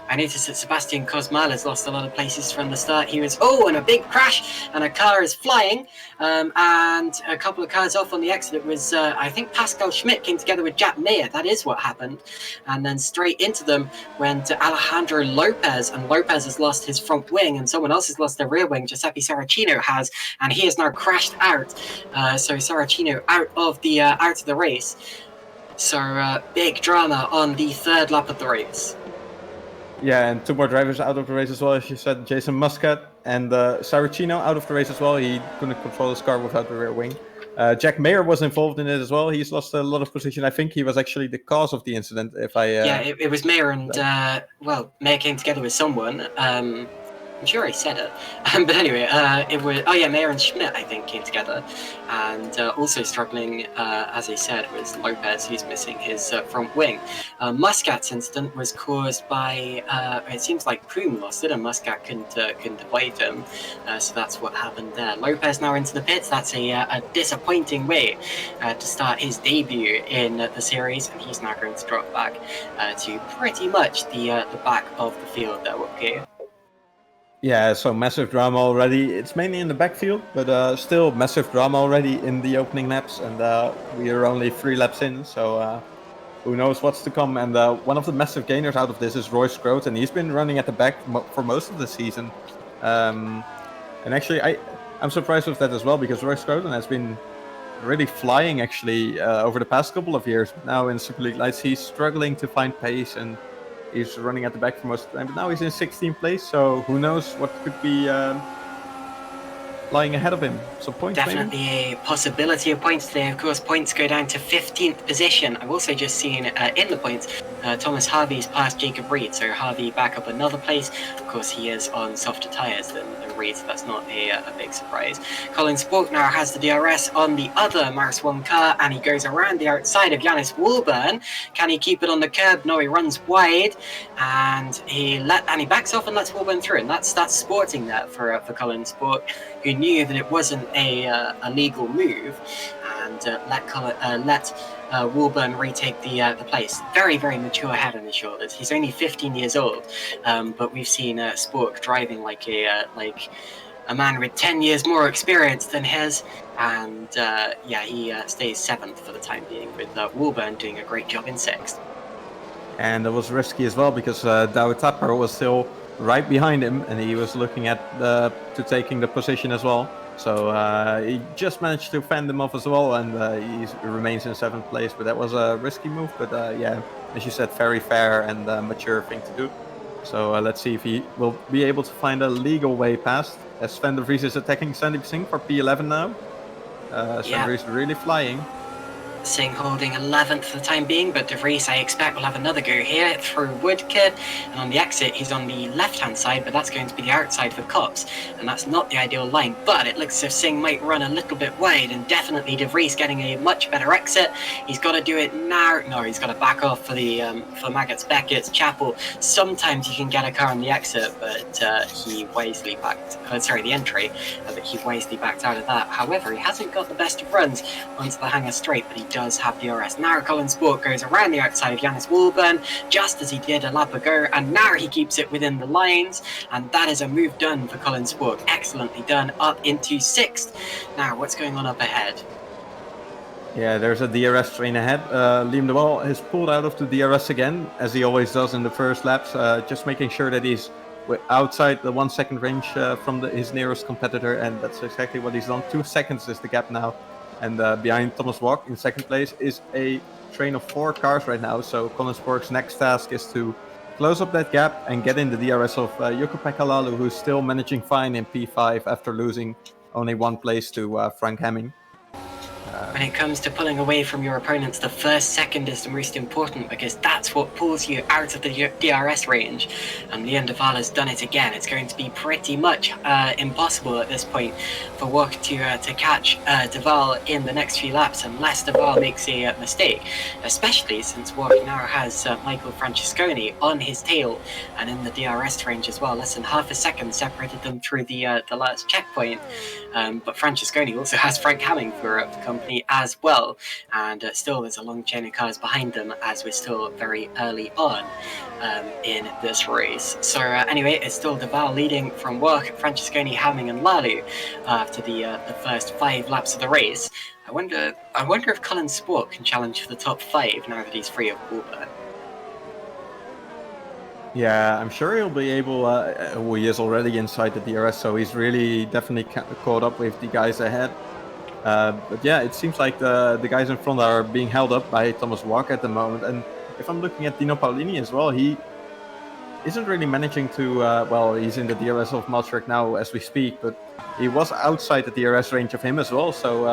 I noticed that Sebastian Kosmal has lost a lot of places from the start. He was, and a big crash, and a car is flying, and a couple of cars off on the exit. It was, I think Pascal Schmidt came together with Jack Mayer. That is what happened. And then straight into them went Alejandro Lopez, and Lopez has lost his front wing, and someone else has lost their rear wing. Giuseppe Saracino has, and he has now crashed out. So Saracino out of the race. So big drama on the 3rd lap of the race. Yeah, and 2 more drivers out of the race as well, as you said. Jason Muscat and Saracino out of the race as well. He couldn't control his car without the rear wing. Jack Mayer was involved in it as well. He's lost a lot of position. I think he was actually the cause of the incident. It was Mayer and Mayer came together with someone. I'm sure I said it. But anyway, it was... Mayer and Schmidt, I think, came together. And also struggling, as I said, was Lopez, who's missing his front wing. Muscat's incident was caused by... it seems like Poom lost it, and Muscat couldn't avoid him. So that's what happened there. Lopez now into the pits. That's a disappointing way to start his debut in the series. And he's now going to drop back to pretty much the back of the field there, Wopke. Yeah, so massive drama already. It's mainly in the backfield, but still massive drama already in the opening laps, and we are only 3 laps in, so who knows what's to come. And one of the massive gainers out of this is Roy Scroat, and he's been running at the back for most of the season. And actually, I'm surprised with that as well, because Roy Scroat has been really flying actually over the past couple of years. Now in Superleague Lights, he's struggling to find pace, and he's running at the back for most of the time, but now he's in 16th place, so who knows what could be lying ahead of him. Some points, definitely maybe? A possibility of points today. Of course, points go down to 15th position. I've also just seen in the points, Thomas Harvey's passed Jacob Reed, so Harvey back up another place. Of course, he is on softer tyres than Reed, so that's not a big surprise. Colin Sport now has the DRS on the other Mars 1 car, and he goes around the outside of Yannis Walburn. Can he keep it on the curb? No, he runs wide, and he backs off and lets Walburn through, and that's sporting there for Colin Sport, who knew that it wasn't a legal move, and let Walburn retake the place. Very, very mature head on his shoulders. He's only 15 years old, but we've seen Spork driving like a man with 10 years more experience than his. And he stays 7th for the time being, with Woolburn doing a great job in 6th. And it was risky as well because Douwe Tapper was still right behind him, and he was looking at to taking the position as well. So he just managed to fend him off as well, and he remains in 7th place. But that was a risky move. But as you said, very fair and mature thing to do. So let's see if he will be able to find a legal way past. As Sven de Vries is attacking Sandy Singh for P11 now. Sven de Vries really flying. Singh holding 11th for the time being, but De Vries, I expect, will have another go here through Woodkid, and on the exit he's on the left-hand side, but that's going to be the outside for Cops, and that's not the ideal line. But it looks as if Singh might run a little bit wide, and definitely De Vries getting a much better exit. He's got to do it now. No, he's got to back off for the for Maggots, Beckett's, Chapel. Sometimes you can get a car on the exit, but he wisely backed. The entry, but he wisely backed out of that. However, he hasn't got the best of runs onto the Hangar Straight, but he does have DRS. Now Colin Sport goes around the outside of Jannis Woolburn, just as he did a lap ago, and now he keeps it within the lines, and that is a move done for Colin Sport. Excellently done, up into 6th. Now, what's going on up ahead? Yeah, there's a DRS train ahead. Liam de Waal has pulled out of the DRS again, as he always does in the first laps, just making sure that he's outside the 1 second range from his nearest competitor, and that's exactly what he's done. 2 seconds is the gap now. And behind Thomas Walk in 2nd place is a train of 4 cars right now. So Colin Spork's next task is to close up that gap and get in the DRS of Jukka-Pekka Laulu, who's still managing fine in P5 after losing only 1 place to Frank Hemming. When it comes to pulling away from your opponents, the first second is the most important, because that's what pulls you out of the DRS range. And Leon de Waal has done it again. It's going to be pretty much impossible at this point for Wopke to catch de Waal in the next few laps, unless de Waal makes a mistake, especially since Wopke now has Michael Francesconi on his tail and in the DRS range as well. Less than half a second separated them through the last checkpoint. But Francesconi also has Frank Hemming for the company as well, and still there's a long chain of cars behind them, as we're still very early on in this race. So anyway, it's still de Waal leading from Wopke, Francesconi, Hemming and Laulu after the first 5 laps of the race. I wonder if Colin Sport can challenge for the top 5 now that he's free of Woolburn. Yeah, I'm sure he'll be able. He is already inside the DRS, so he's really definitely caught up with the guys ahead. But yeah, it seems like the guys in front are being held up by Thomas Walk at the moment. And if I'm looking at Dino Paolini as well, he isn't really managing to. He's in the DRS of Maltrek now as we speak, but he was outside the DRS range of him as well. So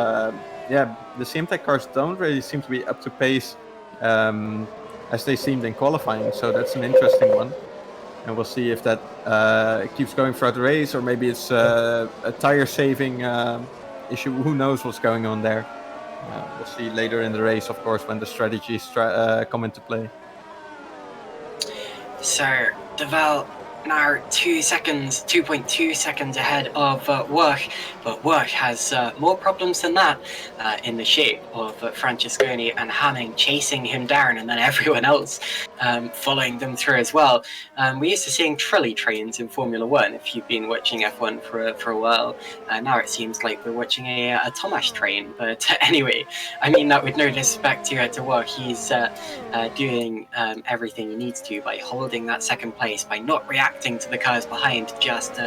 the CMTech cars don't really seem to be up to pace as they seemed in qualifying. So that's an interesting one. And we'll see if that keeps going throughout the race, or maybe it's a tire saving issue. Who knows what's going on there? We'll see later in the race, of course, when the strategies come into play. So de Waal now 2.2 seconds ahead of Wopke, but Wopke has more problems than that in the shape of Francesconi and Hemming chasing him down, and then everyone else following them through as well. We're used to seeing trolley trains in Formula 1 if you've been watching F1 for a while. Now it seems like we're watching a Tomasz train, but anyway, I mean that with no disrespect to Wopke. He's doing everything he needs to by holding that 2nd place, by not reacting to the cars behind just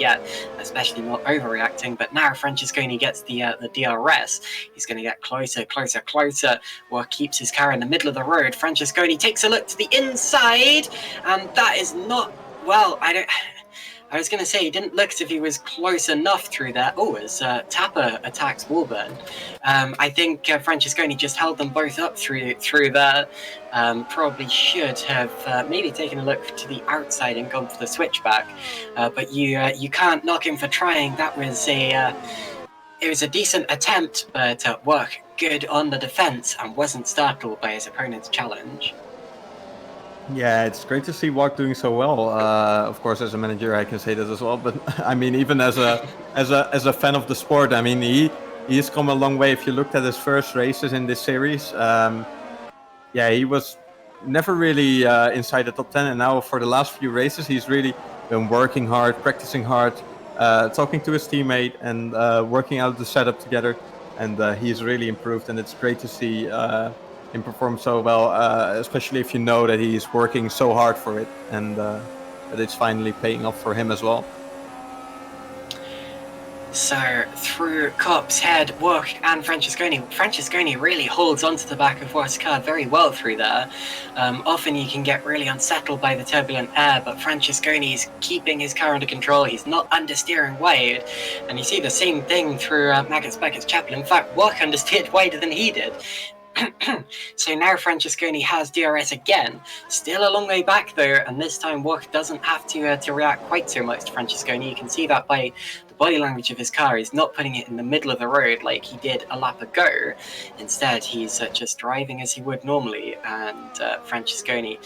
yet, especially not overreacting. But now Francesconi gets the DRS. He's going to get closer. Wopke keeps his car in the middle of the road. Francesconi takes a look to the inside, and that is not well. I was going to say, he didn't look as if he was close enough through there. Oh, as Tapper attacks Woolburn. I think Francesconi just held them both up through there. Probably should have maybe taken a look to the outside and gone for the switchback. But you can't knock him for trying. That was it was a decent attempt, but Wopke good on the defense and wasn't startled by his opponent's challenge. Yeah, it's great to see Wopke doing so well. Of course, as a manager, I can say that as well. But I mean, even as a fan of the sport, I mean, he's come a long way. If you looked at his first races in this series, he was never really inside the top 10, and now for the last few races, he's really been working hard, practicing hard, talking to his teammate and working out the setup together. And he's really improved, and it's great to see him perform so well, especially if you know that he's working so hard for it, and that it's finally paying off for him as well. So through Kopp's head, Wopke and Francesconi really holds onto the back of Wopke's car very well through there. Often you can get really unsettled by the turbulent air, but Francesconi's keeping his car under control. He's not understeering wide, and you see the same thing through Maggotts Beckett's Chapel. In fact, Wopke understeered wider than he did. So now Francesconi has DRS again, still a long way back though, and this time Wopke doesn't have to react quite so much to Francesconi. You can see that by the body language of his car. He's not putting it in the middle of the road like he did a lap ago. Instead, he's just driving as he would normally, and Francesconi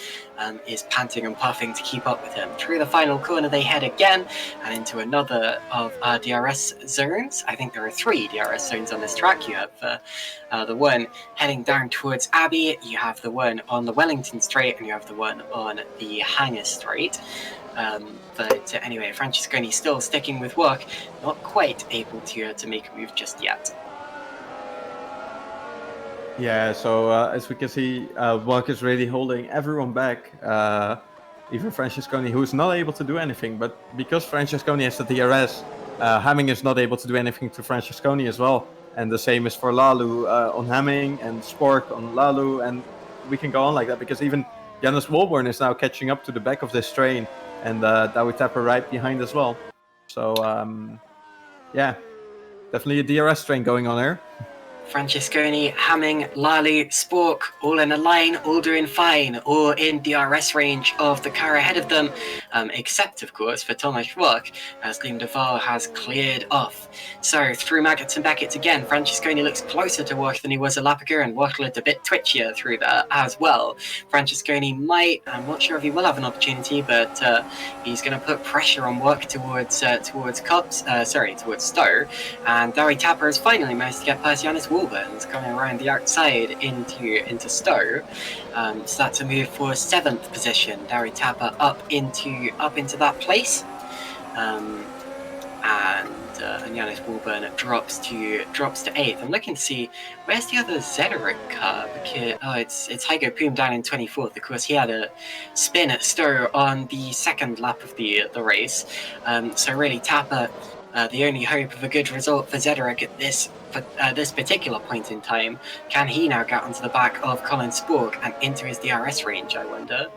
is panting and puffing to keep up with him. Through the final corner they head again, and into another of our DRS zones. I think there are 3 DRS zones on this track. You have the one heading down towards Abbey, you have the one on the Wellington Straight, and you have the one on the Hangar Straight. But anyway, Francesconi still sticking with Wopke, not quite able to make a move just yet. Yeah, so as we can see, Wopke is really holding everyone back, even Francesconi, who's not able to do anything. But because Francesconi has the DRS, Hamming is not able to do anything to Francesconi as well. And the same is for Lalu on Hamming, and Spork on Lalu, and we can go on like that, because even Jannes Wolborn is now catching up to the back of this train, and Douwe Tapper right behind as well. So yeah, definitely a DRS train going on here. Francesconi, Hamming, Lalu, Spork, all in a line, all doing fine, all in DRS range of the car ahead of them, except, of course, for Tomasz Wopke, as Liam de Waal has cleared off. So, through Maggotts and Beckett's again, Francesconi looks closer to Wopke than he was a lap ago, and Wopke looked a bit twitchier through there as well. Francesconi might, I'm not sure if he will have an opportunity, but he's going to put pressure on Wopke towards towards Stowe, and Douwe Tapper has finally managed to get past Jannes Wolborn's coming around the outside into Stowe. So that's a move for 7th position. Douwe Tapper up into that place, and Jannes Wolborn drops to 8th. I'm looking to see where's the other Zederik car, because it's Heiko Poom down in 24th. Of course, he had a spin at Stowe on the 2nd lap of the race. So really, Tapper, the only hope of a good result for Zederik at this particular point in time. Can he now get onto the back of Colin Spork and into his DRS range, I wonder?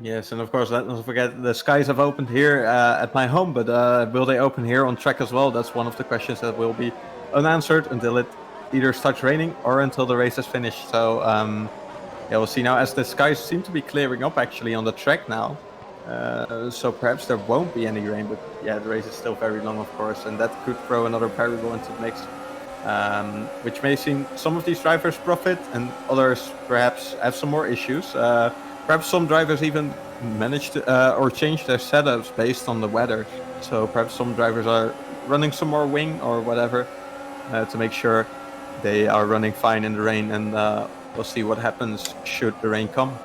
Yes, and of course, let's not forget the skies have opened here at my home, but will they open here on track as well? That's one of the questions that will be unanswered until it either starts raining or until the race is finished. So yeah, we'll see now, as the skies seem to be clearing up actually on the track now. So perhaps there won't be any rain, but yeah, the race is still very long, of course, and that could throw another variable into the mix, which may see some of these drivers profit and others perhaps have some more issues. Perhaps some drivers even manage to or change their setups based on the weather. So perhaps some drivers are running some more wing or whatever to make sure they are running fine in the rain, and we'll see what happens should the rain come.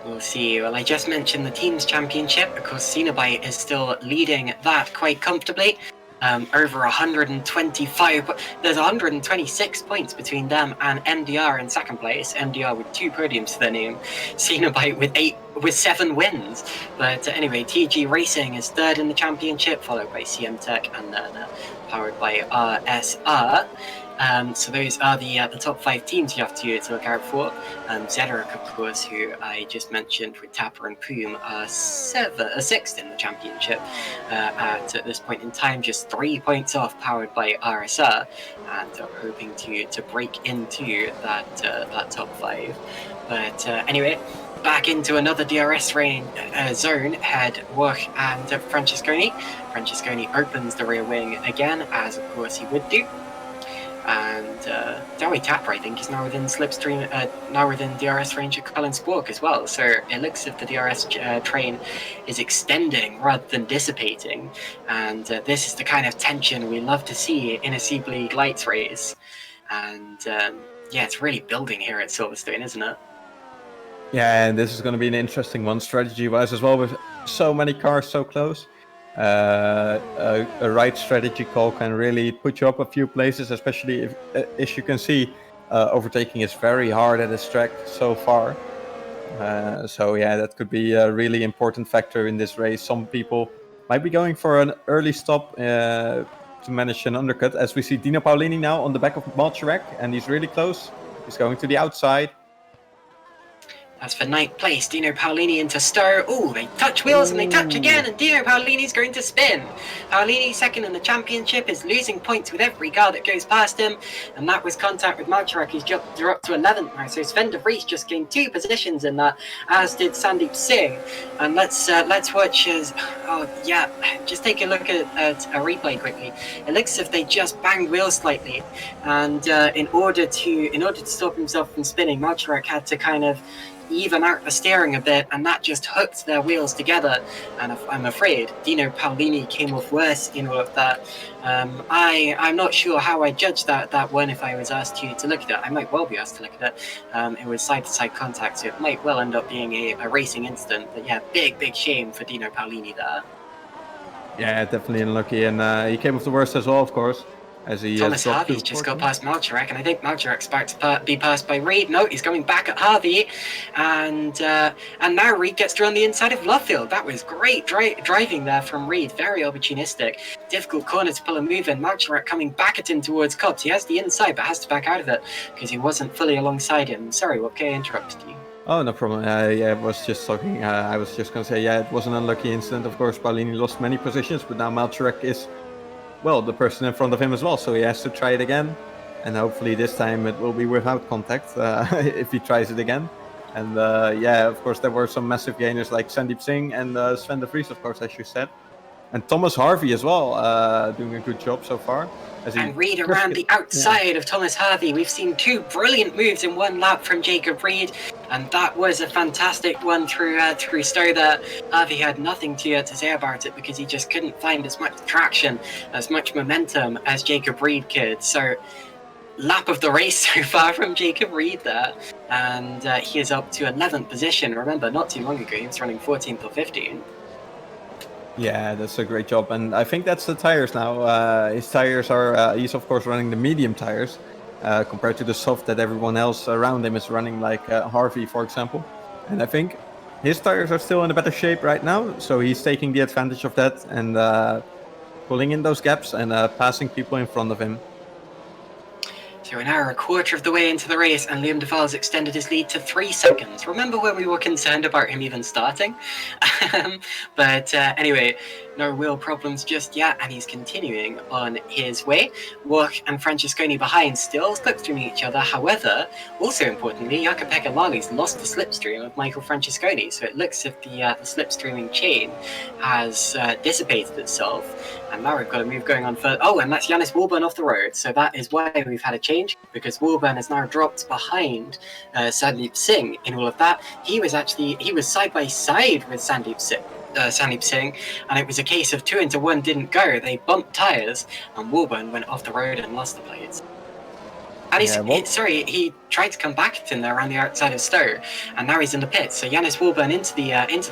We'll see. Well, I just mentioned the Teams Championship. Of course, Cenobite is still leading that quite comfortably. Over 125, but there's 126 points between them and MDR in second place. MDR with 2 podiums to their name. Cenobite with 7 wins. But anyway, TG Racing is 3rd in the championship, followed by CM Tech, and then powered by RSR. So those are the top 5 teams you have to look out for. Zederik, of course, who I just mentioned with Tapper and Poom, are 6th in the championship at this point in time, just 3 points off, powered by RSR, and hoping to break into that top 5. But anyway, back into another DRS zone head Wopke and Francesconi. Francesconi opens the rear wing again, as of course he would do. And Douwe Tapper, I think, is now within DRS range of Colin Spork as well. So it looks as if the DRS train is extending rather than dissipating. And this is the kind of tension we love to see in a Superleague Lights race. And yeah, it's really building here at Silverstone, isn't it? Yeah, and this is going to be an interesting one strategy-wise as well, with so many cars so close. a right strategy call can really put you up a few places, especially if, as you can see, overtaking is very hard at this track so far. So yeah, that could be a really important factor in this race. Some people might be going for an early stop to manage an undercut, as we see Dino Paolini now on the back of Malcherek, and he's really close. He's going to the outside. As for ninth place, Dino Paolini into Stowe. Oh, they touch wheels and they touch again, and Dino Paolini's going to spin. Paolini, second in the championship, is losing points with every car that goes past him, and that was contact with Malcherek, who's dropped to 11th now. So Sven de Vries just gained 2 positions in that, as did Sandeep Singh. And let's watch as, just take a look at a replay quickly. It looks as if they just banged wheels slightly, and in order to stop himself from spinning, Malcherek had to kind of even out the steering a bit, and that just hooked their wheels together, and I'm afraid Dino Paolini came off worse in all of that. I'm not sure how I judge that one if I was asked to look at it. I might well be asked to look at it. It was side-to-side contact, so it might well end up being a racing incident, but yeah, big shame for Dino Paolini there. Yeah, definitely unlucky, and he came off the worst as well, of course. As he Thomas Harvey's just got past Malcherek, and I think Malcherek's about to be passed by Reed. No, he's coming back at Harvey, and now Reed gets through on the inside of Lovefield. That was great driving there from Reed, very opportunistic. Difficult corner to pull a move in. Malcherek coming back at him towards Cobbs. He has the inside, but has to back out of it because he wasn't fully alongside him. Sorry, Wopke, I interrupted you. Oh, no problem. I was just talking. I was just going to say, it was an unlucky incident. Of course, Paolini lost many positions, but now Malcherek is, well, the person in front of him as well, so he has to try it again, and hopefully this time it will be without contact if he tries it again. And of course there were some massive gainers like Sandeep Singh and Sven de Vries, of course, as you said, and Thomas Harvey as well, doing a good job so far. And Reed around the outside of Thomas Harvey. We've seen 2 brilliant moves in one lap from Jacob Reed, and that was a fantastic one through Stowe there. Harvey had nothing to say about it because he just couldn't find as much traction, as much momentum as Jacob Reed could. So lap of the race so far from Jacob Reed there, and he is up to 11th position. Remember, not too long ago he was running 14th or 15th. Yeah, that's a great job, and I think that's the tires now. His tires are, he's of course running the medium tires, compared to the soft that everyone else around him is running, like Harvey, for example. And I think his tires are still in a better shape right now, so he's taking the advantage of that and pulling in those gaps and passing people in front of him. So we're now a quarter of the way into the race, and Liam de Vries extended his lead to 3 seconds. Remember when we were concerned about him even starting? But anyway, no real problems just yet, and he's continuing on his way. Wopke and Francesconi behind, still slipstreaming each other. However, also importantly, Jaco-Pekka Lali's lost the slipstream of Michael Francesconi, so it looks as if the slipstreaming chain has dissipated itself. And now we've got a move going on further. Oh, and that's Yannis Walburn off the road. So that is why we've had a change, because Walburn has now dropped behind Sandeep Singh in all of that. He was side by side with Sandeep Singh, and it was a case of 2 into 1 didn't go. They bumped tyres, and Walburn went off the road and lost the plates. And he tried to come back in there around the outside of Stowe, and now he's in the pits. So Yannis Walburn into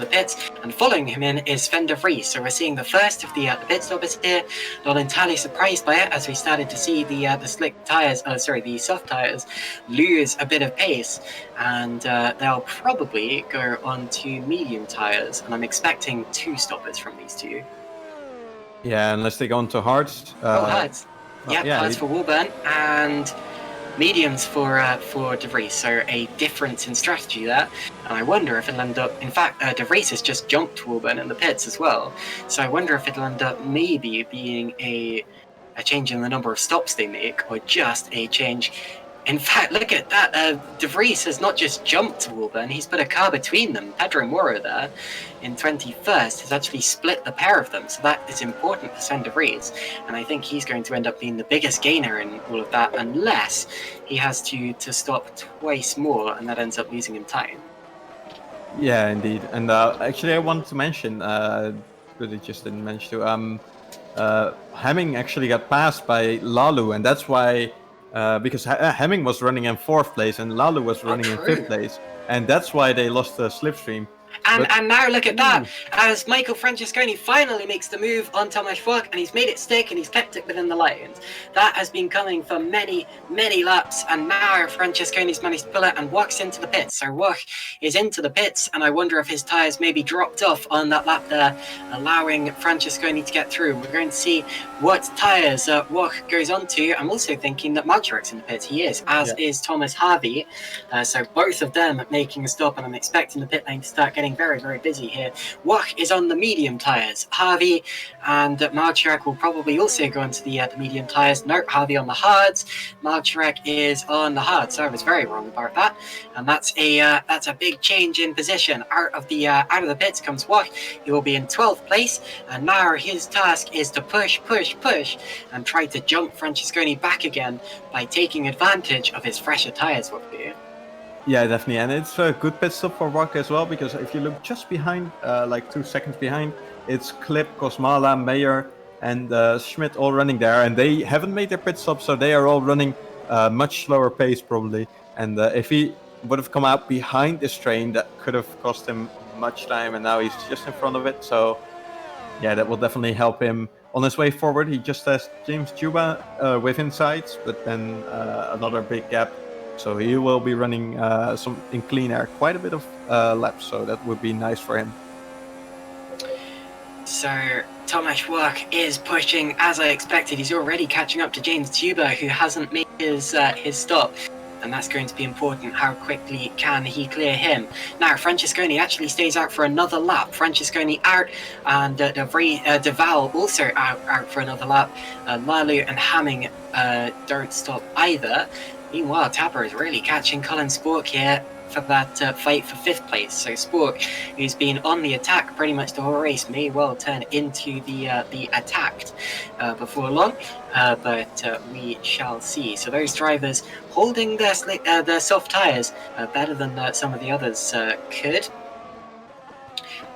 the pits, and following him in is Sven de Vries. So we're seeing the first of the pit stoppers here. Not entirely surprised by it, as we started to see the soft tires lose a bit of pace, and they'll probably go on to medium tires. And I'm expecting 2 stoppers from these 2. Yeah, unless they go on to hards. Hards. Hards for Walburn and mediums for De Vries, so a difference in strategy there. And I wonder if it'll end up, in fact, De Vries has just jumped Walburn in the pits as well, so I wonder if it'll end up maybe being a change in the number of stops they make, or just a change. In fact, look at that, De Vries has not just jumped to Walburn, he's put a car between them. Pedro Moro there, in 21st, has actually split the pair of them, so that is important for Sven de Vries, and I think he's going to end up being the biggest gainer in all of that, unless he has to stop twice more, and that ends up losing him time. Yeah, indeed. And actually I wanted to mention, but it just didn't manage to, Hemming actually got passed by Lalu, and that's why because Hemming was running in 4th place and Lalu was running in 5th place, and that's why they lost the slipstream. And now look at that, as Michael Francesconi finally makes the move on Tomasz Włoch, and he's made it stick and he's kept it within the lines. That has been coming for many, many laps, and now Francesconi's managed to pull it and walks into the pits. So Włoch is into the pits, and I wonder if his tyres maybe dropped off on that lap there, allowing Francesconi to get through. We're going to see what tyres Włoch goes on to. I'm also thinking that Marcharek's in the pits. He is, as is Thomas Harvey. So both of them making a stop, and I'm expecting the pit lane to start getting very, very busy here. Włoch is on the medium tyres. Harvey and Marcharek will probably also go onto the medium tyres. No, Harvey on the hards. Marcharek is on the hards. So I was very wrong about that. And that's a big change in position. Out of the pits comes Włoch. He will be in 12th place, and now his task is to push, and try to jump Francesconi back again by taking advantage of his fresher tyres. Yeah, definitely, and it's a good pit stop for Włoch as well, because if you look just behind, like 2 seconds behind, it's Klip, Kosmala, Meyer, and Schmidt all running there, and they haven't made their pit stop, so they are all running much slower pace probably. And if he would have come out behind this train, that could have cost him much time, and now he's just in front of it. So yeah, that will definitely help him on his way forward. He just has James Juba with insides, but then another big gap. So he will be running in clean air quite a bit of laps, so that would be nice for him. So Tomasz Włoch is pushing as I expected. He's already catching up to James Tuba, who hasn't made his stop. And that's going to be important. How quickly can he clear him? Now, Francesconi actually stays out for another lap. Francesconi out, and De Val also out for another lap. Lalu and Hamming don't stop either. Meanwhile, Tapper is really catching Colin Spork here for that fight for 5th place. So Spork, who's been on the attack pretty much the whole race, may well turn into the attacked before long, but we shall see. So those drivers holding their soft tyres better than some of the others could.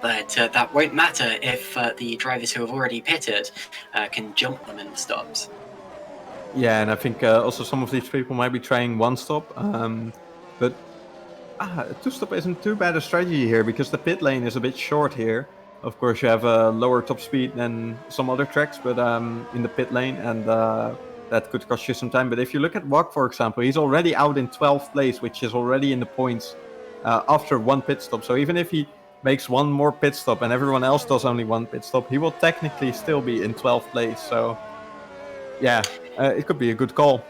But that won't matter if the drivers who have already pitted can jump them in the stops. Yeah, and I think also some of these people might be trying one stop, but 2-stop isn't too bad a strategy here, because the pit lane is a bit short here. Of course, you have a lower top speed than some other tracks, but in the pit lane, and that could cost you some time. But if you look at Włoch, for example, he's already out in 12th place, which is already in the points after one pit stop. So even if he makes one more pit stop and everyone else does only one pit stop, he will technically still be in 12th place. So yeah, it could be a good call.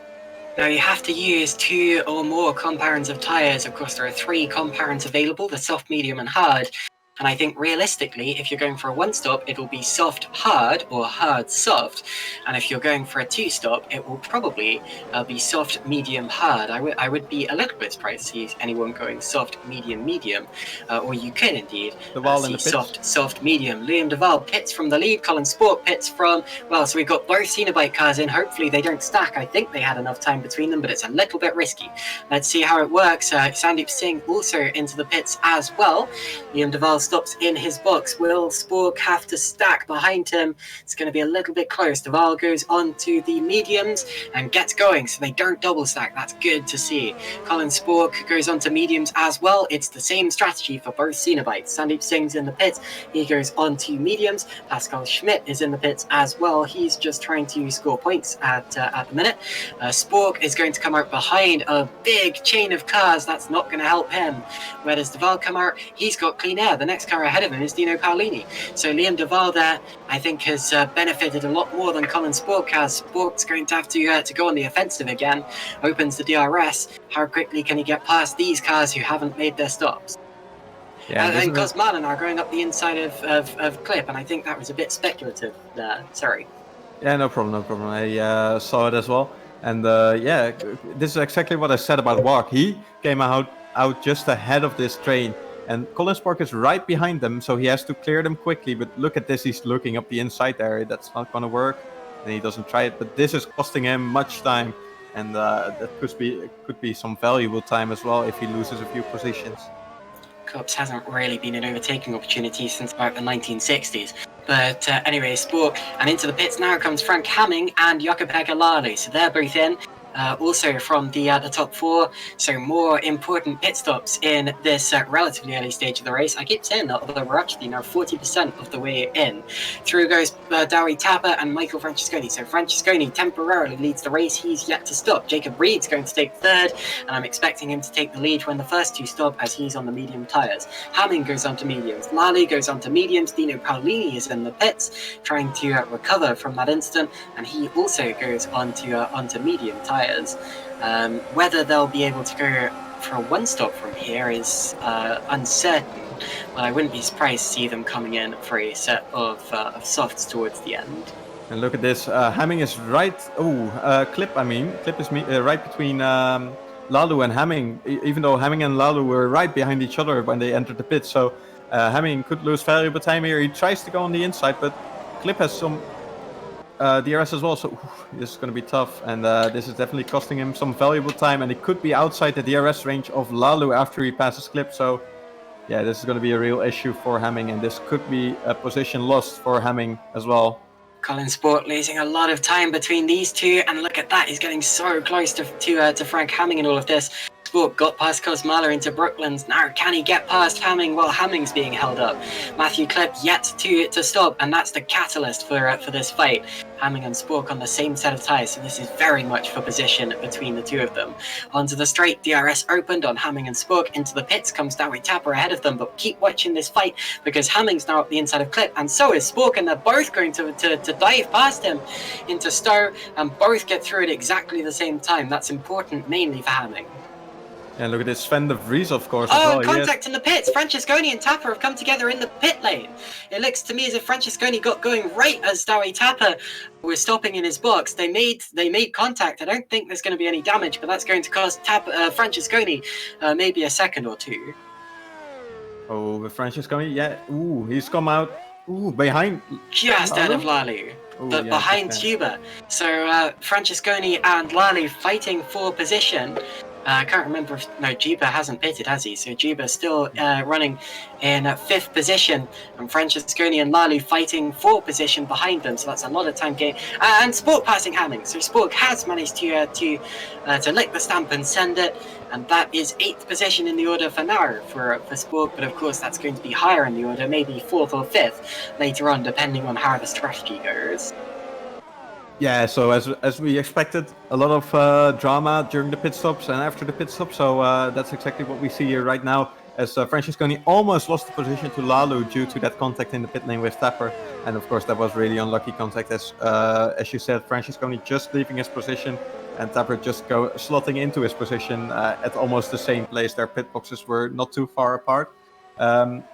Now you have to use 2 or more compounds of tyres. Of course, there are 3 compounds available, the soft, medium and hard. And I think realistically, if you're going for a 1-stop, it will be soft hard or hard soft. And if you're going for a 2-stop, it will probably be soft medium hard. I would be a little bit surprised to see anyone going soft medium medium, or you could indeed see soft medium. Liam De Val pits from the lead. Colin Spork pits from, well, so we've got both Cenobite cars in. Hopefully they don't stack. I think they had enough time between them, but it's a little bit risky. Let's see how it works. Sandeep Singh also into the pits as well. Liam De Val stops in his box. Will Spork have to stack behind him? It's going to be a little bit close. De Val goes on to the mediums and gets going, so they don't double stack. That's good to see. Colin Spork goes on to mediums as well. It's the same strategy for both Cenobites. Sandeep Singh's in the pits. He goes on to mediums. Pascal Schmidt is in the pits as well. He's just trying to score points at the minute. Spork is going to come out behind a big chain of cars. That's not going to help him. Where does De Val come out? He's got clean air. The next car ahead of him is Dino Paolini. So Liam De Val there, I think, has benefited a lot more than Colin Spork has. Spork's going to have to go on the offensive again. Opens the DRS. How quickly can he get past these cars who haven't made their stops? Yeah, and Kosmanen are going up the inside of Clip, and I think that was a bit speculative there. Sorry. Yeah, no problem. I saw it as well. And yeah, this is exactly what I said about Włoch. He came out just ahead of this train. And Colin Spork is right behind them, so he has to clear them quickly. But look at this, he's looking up the inside there. That's not going to work, and he doesn't try it. But this is costing him much time, and that could be some valuable time as well if he loses a few positions. Cups hasn't really been an overtaking opportunity since about the 1960s. But anyway, Spork, and into the pits now comes Frank Hamming and Jakob Lalu. So they're both in. also from the top 4. So more important pit stops in this relatively early stage of the race. I keep saying that, although we're actually now 40% of the way in. Through goes Dowie Tapper and Michael Francesconi. So Francesconi temporarily leads the race. He's yet to stop. Jacob Reed's going to take 3rd, and I'm expecting him to take the lead when the first 2 stop, as he's on the medium tyres. Hamming goes on to mediums. Lally goes on to mediums. Dino Paolini is in the pits, trying to recover from that incident, and he also goes onto medium tyres. Whether they'll be able to go for a 1 stop from here is uncertain, but I wouldn't be surprised to see them coming in for a set of softs towards the end. And look at this, Hamming is right, Clip is right between Lalu and Hamming, even though Hamming and Lalu were right behind each other when they entered the pit, so Hamming could lose valuable time here. He tries to go on the inside, but Clip has some DRS as well, so this is going to be tough, and this is definitely costing him some valuable time, and he could be outside the DRS range of Lalu after he passes Clip, so yeah, this is going to be a real issue for Hamming, and this could be a position lost for Hamming as well. Colin Sport losing a lot of time between these two, and look at that, he's getting so close to Frank Hamming in all of this. Sport got past Kosmala into Brooklands. Now can he get past Hamming while Hamming's being held up? Matthew Clip yet to stop, and that's the catalyst for this fight. Hamming and Spork on the same set of tyres, so this is very much for position between the two of them. Onto the straight, DRS opened on Hamming and Spork. Into the pits comes Dowie Tapper ahead of them, but keep watching this fight because Hamming's now at the inside of Clip, and so is Spork, and they're both going to dive past him into Stowe, and both get through at exactly the same time. That's important mainly for Hamming. And look at this, Sven de Vries, of course. Oh, contact in the pits. Francesconi and Tapper have come together in the pit lane. It looks to me as if Francesconi got going right as Dowie Tapper was stopping in his box. They made contact. I don't think there's going to be any damage, but that's going to cost Francesconi maybe a second or 2. Oh, with Francesconi, yeah. Ooh, he's come out. Ooh, behind. Just ahead of Lally. But yeah, behind Juba. So Francesconi and Lally fighting for position. I can't remember if... No, Juba hasn't pitted, has he? So Juba's still running in 5th position, and Francesconi and Lally fighting for position behind them, so that's a lot of time gain. And Spork passing Hamming, so Spork has managed to lick the stamp and send it, and that is 8th position in the order for now for Spork, but of course that's going to be higher in the order, maybe 4th or 5th later on, depending on how the strategy goes. Yeah, so as we expected, a lot of drama during the pit stops and after the pit stop, so that's exactly what we see here right now, as Francesconi almost lost the position to Lalu due to that contact in the pit lane with Tapper, and of course that was really unlucky contact, as you said, Francesconi just leaving his position and Tapper just slotting into his position at almost the same place. Their pit boxes were not too far apart.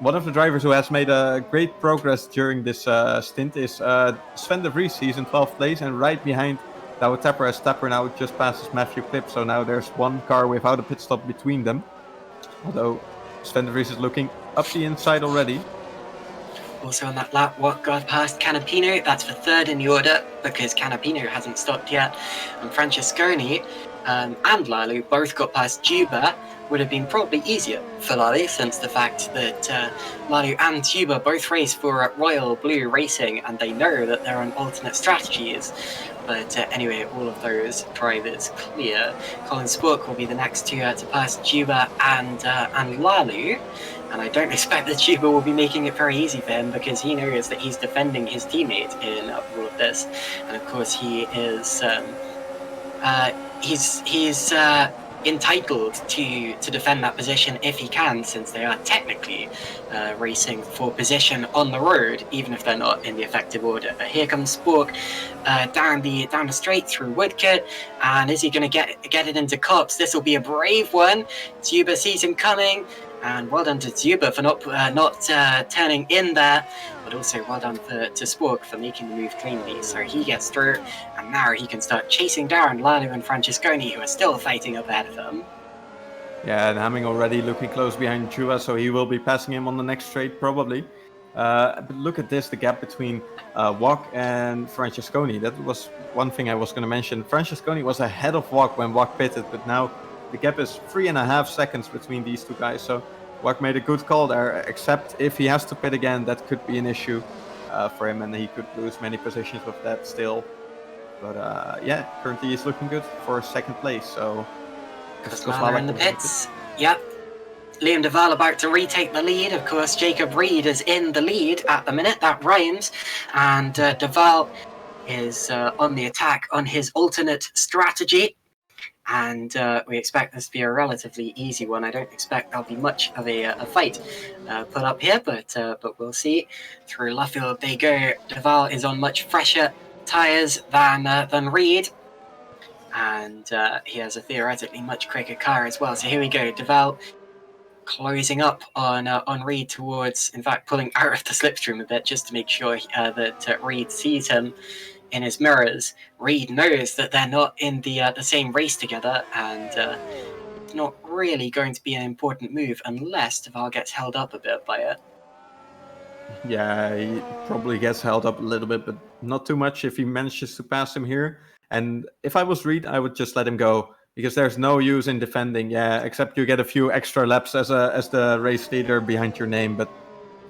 One of the drivers who has made great progress during this stint is Sven de Vries. He's in 12th place, and right behind Dowie Tapper, as Tapper now just passes Matthew Clip, so now there's one car without a pit stop between them. Although Sven de Vries is looking up the inside already. Also on that lap, Watt got past Canapino. That's for 3rd in the order because Canapino hasn't stopped yet. And Francesconi and Lalu both got past Juba. Would have been probably easier for Lally, since the fact that Lalu and Juba both race for Royal Blue Racing, and they know that there are alternate strategies. But anyway, all of those drivers clear. Colin Spork will be the next to pass Juba and Lalu, and I don't expect that Juba will be making it very easy for him, because he knows that he's defending his teammate in all of this, and of course he is he's entitled to defend that position if he can, since they are technically racing for position on the road, even if they're not in the effective order. But here comes Spork down the straight through Woodcote, and is he going to get it into Cops? This will be a brave one. Zuba sees him coming, and well done to Zuba for not turning in there, but also well done to Spork for making the move cleanly. So he gets through, and now he can start chasing down Lalu and Francesconi, who are still fighting up ahead of him. Yeah, and Hamming already looking close behind Chua, so he will be passing him on the next straight probably. But look at this, the gap between Wok and Francesconi. That was one thing I was going to mention. Francesconi was ahead of Wok when Wok pitted, but now the gap is 3.5 seconds between these two guys. So Wok made a good call there, except if he has to pit again, that could be an issue for him, and he could lose many positions with that still. But yeah, currently he's looking good for second place. So Kosmala in the pits. Yep. Liam de Waal about to retake the lead. Of course, Jacob Reed is in the lead at the minute. That rhymes. And de Waal is on the attack on his alternate strategy. And we expect this to be a relatively easy one. I don't expect there'll be much of a fight put up here, but we'll see. Through Luffield they go. De Waal is on much fresher tyres than Reed. And he has a theoretically much quicker car as well. So here we go. De Waal closing up on Reed towards, in fact, pulling out of the slipstream a bit just to make sure that Reed sees him in his mirrors. Reed knows that they're not in the same race together, and it's not really going to be an important move unless de Waal gets held up a bit by it. Yeah, he probably gets held up a little bit, but not too much if he manages to pass him here. And if I was Reed, I would just let him go, because there's no use in defending. Yeah, except you get a few extra laps as the race leader behind your name, but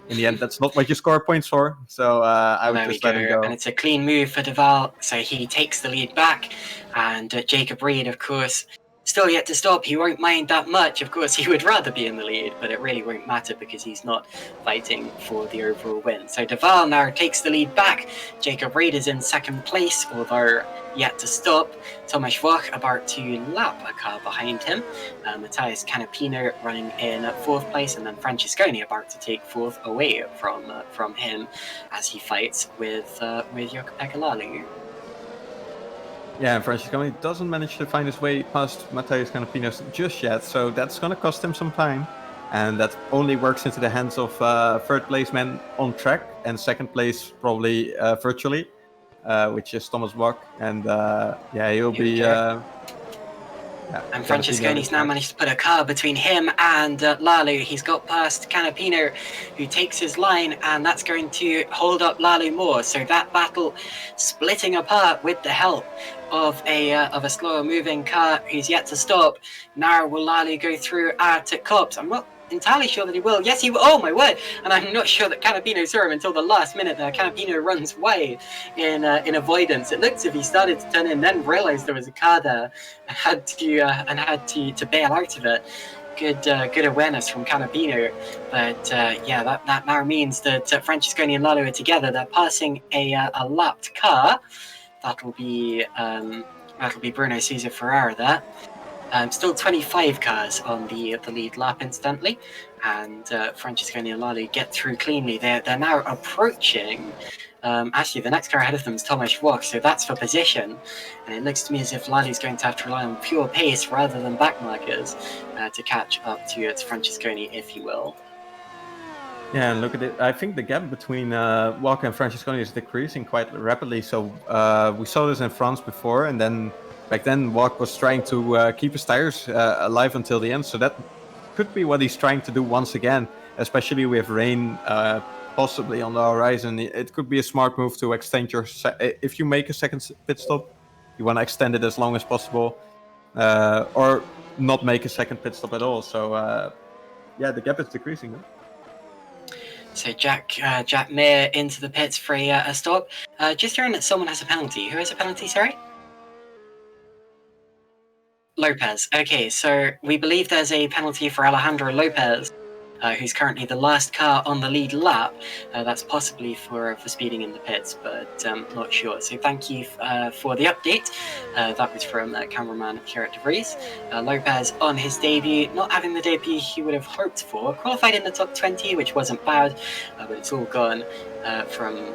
in the end, that's not what you score points for. So I would just let him go. And it's a clean move for de Waal, so he takes the lead back. And Jacob Reed, of course, still yet to stop. He won't mind that much. Of course, he would rather be in the lead, but it really won't matter because he's not fighting for the overall win. So de Waal now takes the lead back. Jacob Reed is in second place, although yet to stop. Thomas Voch about to lap a car behind him. Matthias Canapino running in fourth place, and then Francesconi about to take fourth away from him as he fights with Jukka-Pekka Laulu. Yeah, and Francesconi doesn't manage to find his way past Matthias Canapino just yet, so that's going to cost him some time. And that only works into the hands of third place man on track, and second place probably virtually, which is Thomas Bock. And yeah, he'll be... and Francesconi's now managed to put a car between him and Lalu. He's got past Canapino, who takes his line, and that's going to hold up Lalu more. So that battle splitting apart with the help of a slower moving car who's yet to stop. Now will Lalu go through to Cobbs? I'm not entirely sure that he will. Yes, he will. Oh my word! And I'm not sure that Canapino saw him until the last minute there. Canapino runs wide in avoidance. It looks as if he started to turn in, then realised there was a car there and had to bail out of it. Good awareness from Canapino. But yeah, that now means that Francesconi and Lalu are together. They're passing a lapped car. That'll be Bruno Sousa Ferrara there. Still 25 cars on the lead lap, incidentally, and Francesconi and Lalu get through cleanly. They're now approaching. Actually, the next car ahead of them is Thomas Voch, so that's for position. And it looks to me as if Lalu's going to have to rely on pure pace rather than backmarkers to catch up to Francesconi, if you will. Yeah, and look at it. I think the gap between Voch and Francesconi is decreasing quite rapidly. So we saw this in France before, and then back then Voch was trying to keep his tires alive until the end. So that could be what he's trying to do once again, especially with rain possibly on the horizon. It could be a smart move to extend your... if you make a second pit stop, you want to extend it as long as possible, or not make a second pit stop at all. So yeah, the gap is decreasing. Huh? So Jack Mayer into the pits for a stop. Just hearing that someone has a penalty. Who has a penalty, sorry? Lopez. Okay, so we believe there's a penalty for Alejandro Lopez, who's currently the last car on the lead lap. That's possibly for speeding in the pits, but not sure. So thank you for the update. That was from cameraman Gerrit de Vries. Lopez on his debut, not having the debut he would have hoped for. Qualified in the top 20, which wasn't bad, but it's all gone from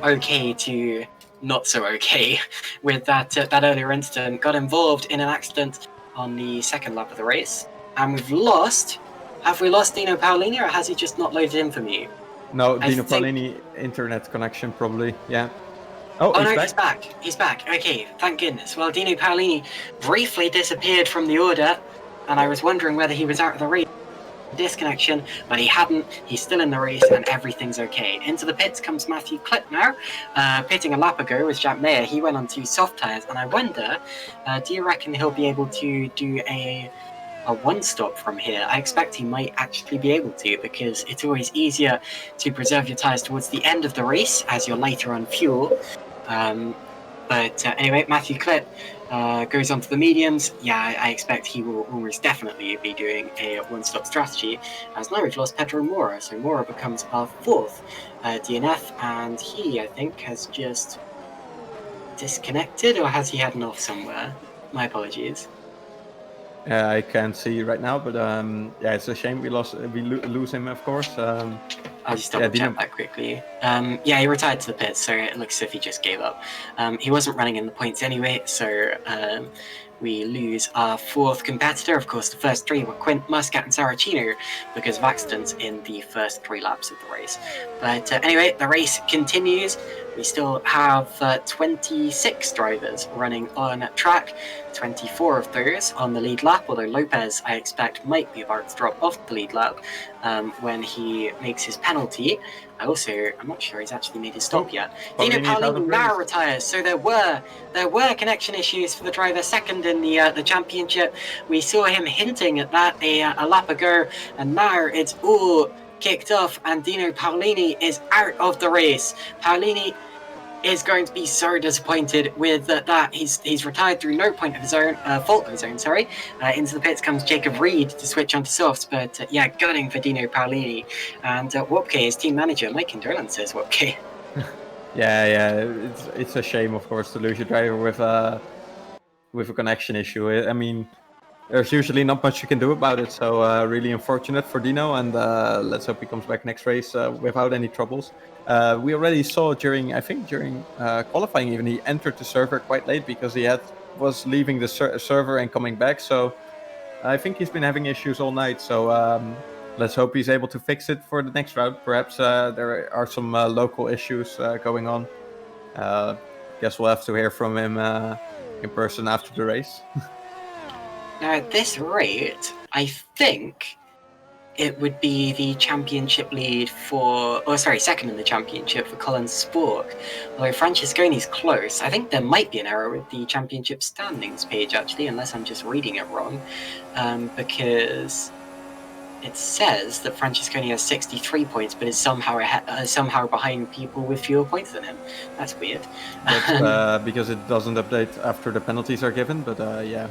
okay to not so okay with that earlier incident. Got involved in an accident on the second lap of the race, and we've lost. Have we lost Dino Paolini, or has he just not loaded in for me? No, Dino Paolini internet connection probably. Yeah. Oh no, back. He's back. Okay, thank goodness. Well, Dino Paolini briefly disappeared from the order, and I was wondering whether he was out of the race. Disconnection, but he hadn't. He's still in the race, and everything's okay. Into the pits comes Matthew Clip now. Pitting a lap ago was Jack Mayer. He went on 2 soft tyres, and I wonder, do you reckon he'll be able to do a one-stop from here? I expect he might actually be able to, because it's always easier to preserve your tyres towards the end of the race as you're lighter on fuel. But anyway, Matthew Clip goes on to the mediums. Yeah, I expect he will almost definitely be doing a one-stop strategy, as now we've lost Pedro Mora, so Mora becomes our 4th DNF, and he, I think, has just disconnected, or has he had an off somewhere? My apologies. I can't see right now, but yeah, it's a shame we lose him, of course. I'll just double check that quickly. Yeah, he retired to the pits, so it looks as if he just gave up. He wasn't running in the points anyway, so we lose our 4th competitor. Of course, the first 3 were Quint, Muscat, and Saracino because of accidents in the first 3 laps of the race. But anyway, the race continues. We still have 26 drivers running on track, 24 of those on the lead lap, although Lopez, I expect, might be about to drop off the lead lap when he makes his penalty. I'm not sure he's actually made his stop yet. Dino Paolini now retires, so there were connection issues for the driver second in the championship. We saw him hinting at that a lap ago, and now it's all kicked off, and Dino Paolini is out of the race. Paolini is going to be so disappointed with that. He's retired through no fault of his own. Into the pits comes Jacob Reed to switch onto softs, but yeah, gunning for Dino Paolini. And Wopke, his team manager, my condolences, Wopke. Yeah, it's a shame, of course, to lose your driver with a connection issue. I mean, there's usually not much you can do about it, so really unfortunate for Dino, and let's hope he comes back next race without any troubles. We already saw during qualifying even, he entered the server quite late because he was leaving the server and coming back, so I think he's been having issues all night, so let's hope he's able to fix it for the next round. Perhaps there are some local issues going on. Guess we'll have to hear from him in person after the race. Now, at this rate, I think it would be the championship lead second in the championship for Colin Spork. Although Francesconi's close, I think there might be an error with the championship standings page, actually, unless I'm just reading it wrong, because it says that Francesconi has 63 points, but is somehow behind people with fewer points than him. That's weird. That's because it doesn't update after the penalties are given, but yeah.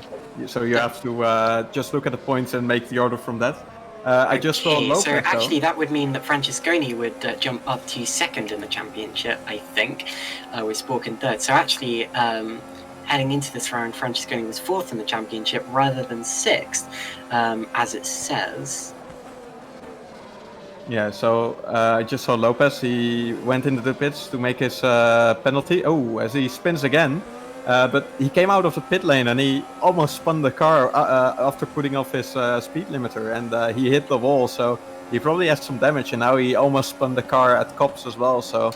So you have to just look at the points and make the order from that. I just saw Lopez, so actually that would mean that Francesconi would jump up to second in the championship, I think, with Spork in third. So actually, heading into this round, Francesconi was 4th in the championship rather than 6th, as it says. Yeah, so I just saw Lopez. He went into the pits to make his penalty. Oh, as he spins again. But he came out of the pit lane and he almost spun the car after putting off his speed limiter, and he hit the wall, so he probably has some damage, and now he almost spun the car at Cops as well, so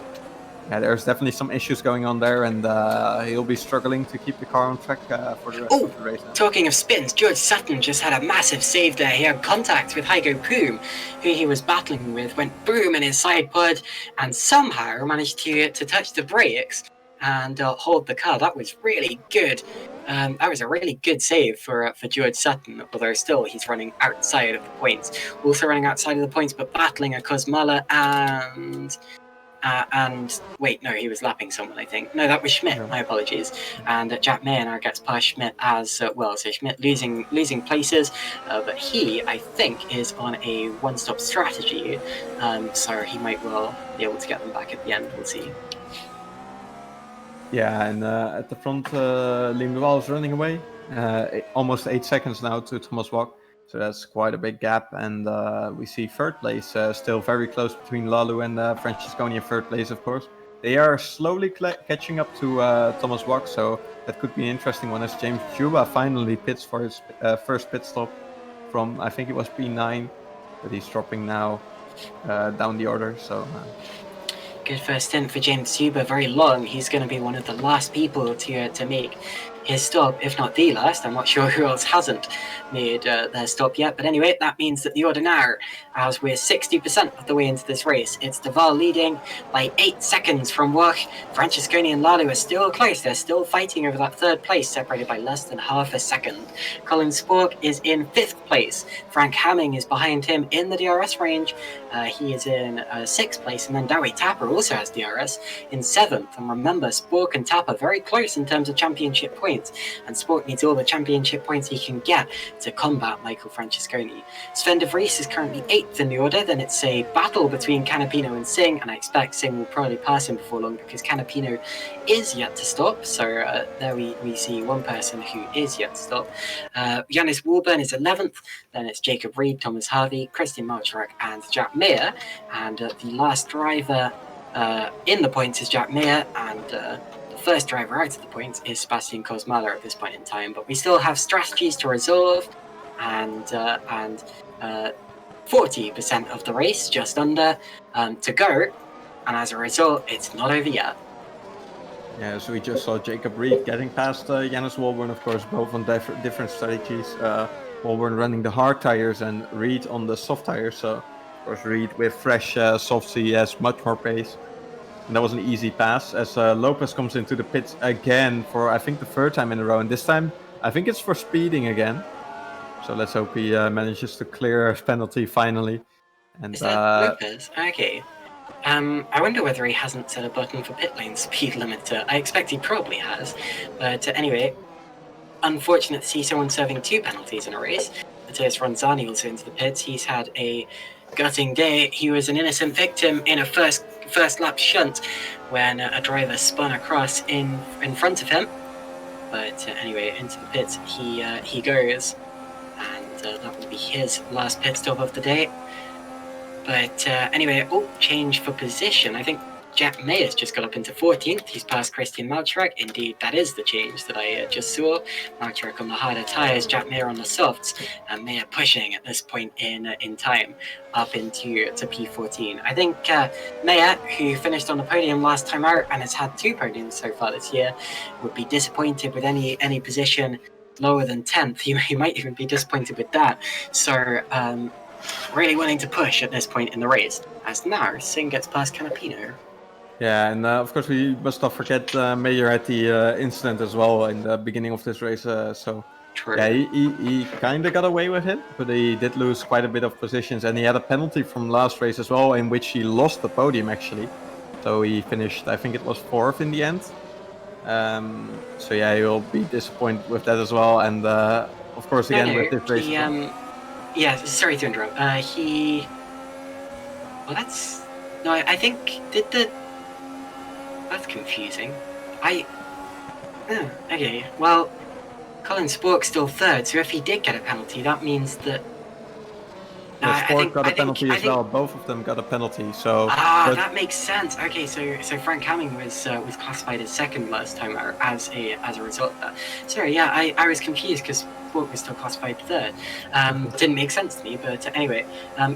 yeah, there's definitely some issues going on there, and he'll be struggling to keep the car on track for the rest of the race now. Talking of spins, George Sutton just had a massive save there. He had contact with Hygo Poom, who he was battling with, went boom in his side pod, and somehow managed to touch the brakes and hold the car. That was really good. That was a really good save for George Sutton, although still he's running outside of the points. Also running outside of the points, but battling a Kosmala and wait, no, he was lapping someone, I think. No, that was Schmidt. My apologies. And Jack Mayer now gets past Schmidt as well. So Schmidt losing places, but he, I think, is on a one-stop strategy. So he might well be able to get them back at the end. We'll see. Yeah, and at the front, Liam de Waal is running away. Almost 8 seconds now to Thomas Wok. So that's quite a big gap. And we see third place still very close between Lalu and Francesconi in third place, of course. They are slowly catching up to Thomas Wok. So that could be an interesting one as James Juba finally pits for his first pit stop from, I think it was P9. But he's dropping now down the order. So... Good first stint for James Huber, very long. He's going to be one of the last people to make his stop, if not the last. I'm not sure who else hasn't made their stop yet. But anyway, that means that the order now, as we're 60% of the way into this race, it's De Waal leading by 8 seconds from Wopke. Francesconi and Lalo are still close. They're still fighting over that third place, separated by less than half a second. Colin Spork is in 5th place. Frank Hamming is behind him in the DRS range. He is in 6th place. And then Dowie Tapper also has DRS in 7th. And remember, Spork and Tapper very close in terms of championship points. And Spork needs all the championship points he can get to combat Michael Francesconi. Sven de Vries is currently 8th in the order. Then it's a battle between Canapino and Singh, and I expect Singh will probably pass him before long because Canapino is yet to stop. So there we see one person who is yet to stop. Yannis Warburn is 11th. Then it's Jacob Reed, Thomas Harvey, Christian Malchrak, and Jack Mayer. And the last driver in the points is Jack Mayer, and the first driver out of the points is Sebastian Kosmala at this point in time. But we still have strategies to resolve, and 40% of the race, just under, to go. And as a result, it's not over yet. Yeah, so we just saw Jacob Reed getting past Yannis Walburn, of course, both on different strategies. Walburn running the hard tires and Reed on the soft tires. So, of course, Reed with fresh softs, he has much more pace. And that was an easy pass as Lopez comes into the pits again for, I think, the 3rd time in a row. And this time, I think it's for speeding again. So let's hope he manages to clear his penalty finally. And is that Lopez? Okay. I wonder whether he hasn't set a button for pit lane speed limiter. I expect he probably has. But anyway, unfortunate to see someone serving 2 penalties in a race. Matthias Ronzani also into the pits. He's had a gutting day. He was an innocent victim in a first lap shunt when a driver spun across in front of him. But anyway, into the pits he goes, and that will be his last pit stop of the day. But anyway, change for position. I think Jack Mayer's just got up into 14th. He's passed Christian Malchrak. Indeed, that is the change that I just saw. Malchrak on the harder tyres, Jack Mayer on the softs, and Mayer pushing at this point in time up into P14. I think Mayer, who finished on the podium last time out and has had 2 podiums so far this year, would be disappointed with any position lower than 10th. He might even be disappointed with that. So really wanting to push at this point in the race. As now, Singh gets past Canapino. Yeah, and of course we must not forget Mayer at the incident as well in the beginning of this race. So True. yeah, he kind of got away with it, but he did lose quite a bit of positions, and he had a penalty from last race as well, in which he lost the podium actually. So he finished, I think it was 4th in the end. So yeah, he'll be disappointed with that as well, and of course again with this race. Yeah, sorry to interrupt. I think that's confusing. Okay, well, Colin Spork's still 3rd, so if he did get a penalty, that means that... Spork got a penalty as well. Both of them got a penalty, so... that makes sense. Okay, so Frank Hamming was classified as 2nd last time as a result of that. Sorry, yeah, I was confused because Spork was still classified 3rd. Didn't make sense to me, but anyway,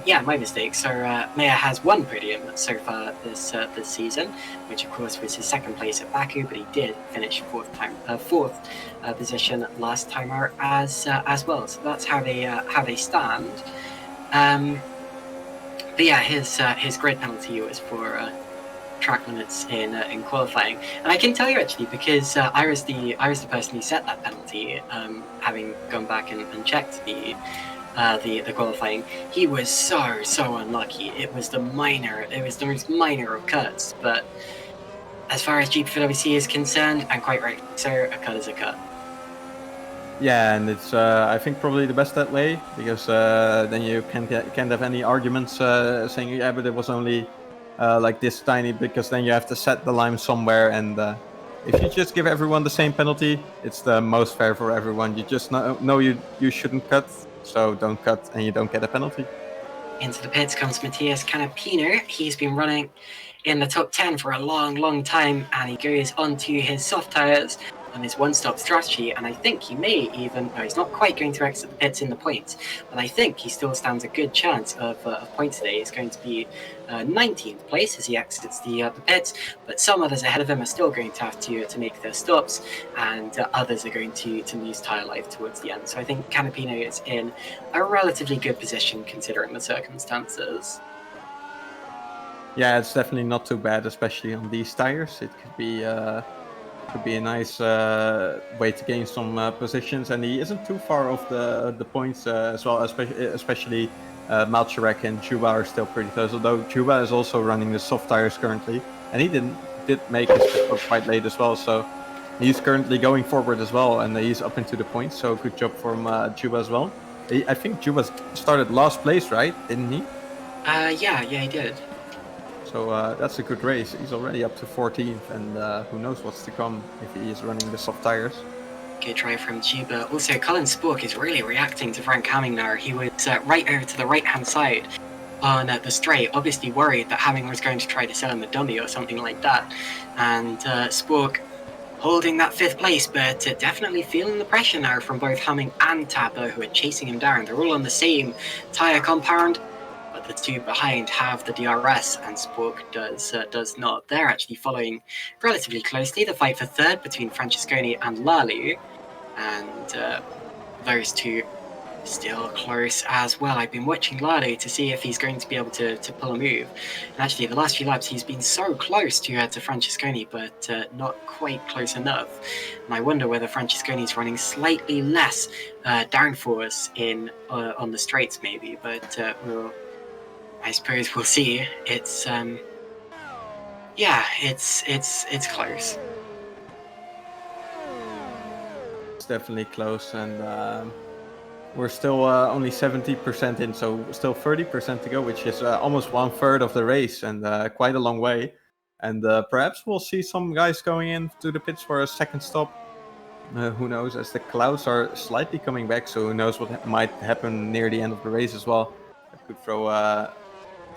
yeah, my mistake. So Mayer has 1 podium so far this season, which of course was his 2nd place at Baku, but he did finish 4th position last time out as well. So that's how they stand. But yeah, his grid penalty was for track limits in qualifying, and I can tell you actually because I was the person who set that penalty, having gone back and checked the qualifying. He was so unlucky. It was the most minor of cuts, but as far as GPVWC is concerned, and quite right, so a cut is a cut. Yeah, and it's I think probably the best that way, because then you can't have any arguments saying yeah, but it was only like this tiny, because then you have to set the line somewhere, and if you just give everyone the same penalty, it's the most fair for everyone. You just know you shouldn't cut, so don't cut, and you don't get a penalty. Into the pits comes Matthias Canapino. He's been running in the top 10 for a long time, and he goes onto his soft tyres on his one-stop strategy, and I think he may even, no, he's not quite going to exit the pits in the points, but I think he still stands a good chance of points today. He's going to be 19th place as he exits the pits, but some others ahead of him are still going to have to make their stops, and others are going to lose tyre life towards the end. So I think Canapino is in a relatively good position considering the circumstances. Yeah, it's definitely not too bad, especially on these tires. It could be a nice way to gain some positions, and he isn't too far off the points as well. Especially Malcherek and Juba are still pretty close. Although Juba is also running the soft tires currently, and he did make his pit stop quite late as well. So he's currently going forward as well, and he's up into the points. So good job from Juba as well. I think Juba started last place, right? Didn't he? Yeah, he did. So that's a good race. He's already up to 14th, and who knows what's to come if he is running the soft tires. Good drive from Juba. Also, Colin Spork is really reacting to Frank Hamming now. He was right over to the right-hand side on the straight, obviously worried that Hamming was going to try to sell him a dummy or something like that. And Spork holding that 5th place, but definitely feeling the pressure now from both Hamming and Tapper, who are chasing him down. They're all on the same tyre compound, but the two behind have the DRS, and Spork does not. They're actually following relatively closely the fight for 3rd between Francesconi and Lalu, and those two still close as well. I've been watching Lalu to see if he's going to be able to pull a move. And actually, the last few laps he's been so close to Francesconi, but not quite close enough. And I wonder whether Francesconi's running slightly less downforce on the straights, maybe. But I suppose we'll see. It's it's close. It's definitely close, and we're still only 70% in, so still 30% to go, which is almost 1/3 of the race, and quite a long way. And perhaps we'll see some guys going into the pits for a second stop. Who knows, as the clouds are slightly coming back, so who knows what might happen near the end of the race as well. It could throw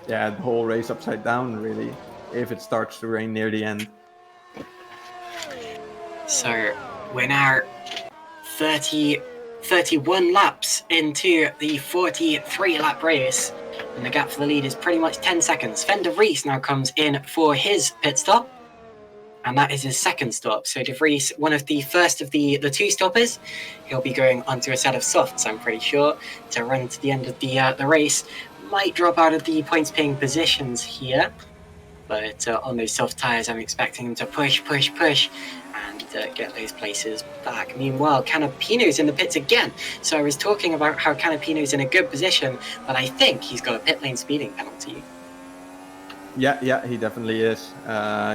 the whole race upside down, really, if it starts to rain near the end. So we're now 31 laps into the 43-lap race, and the gap for the lead is pretty much 10 seconds. Sven de Vries now comes in for his pit stop, and that is his second stop. So de Vries, one of the first of the two stoppers, he'll be going onto a set of softs, I'm pretty sure, to run to the end of the race. Might drop out of the points paying positions here, but on those soft tyres I'm expecting him to push and get those places back. Meanwhile, Canapino's in the pits again. So I was talking about how Canapino's in a good position, but I think he's got a pit lane speeding penalty. Yeah, he definitely is.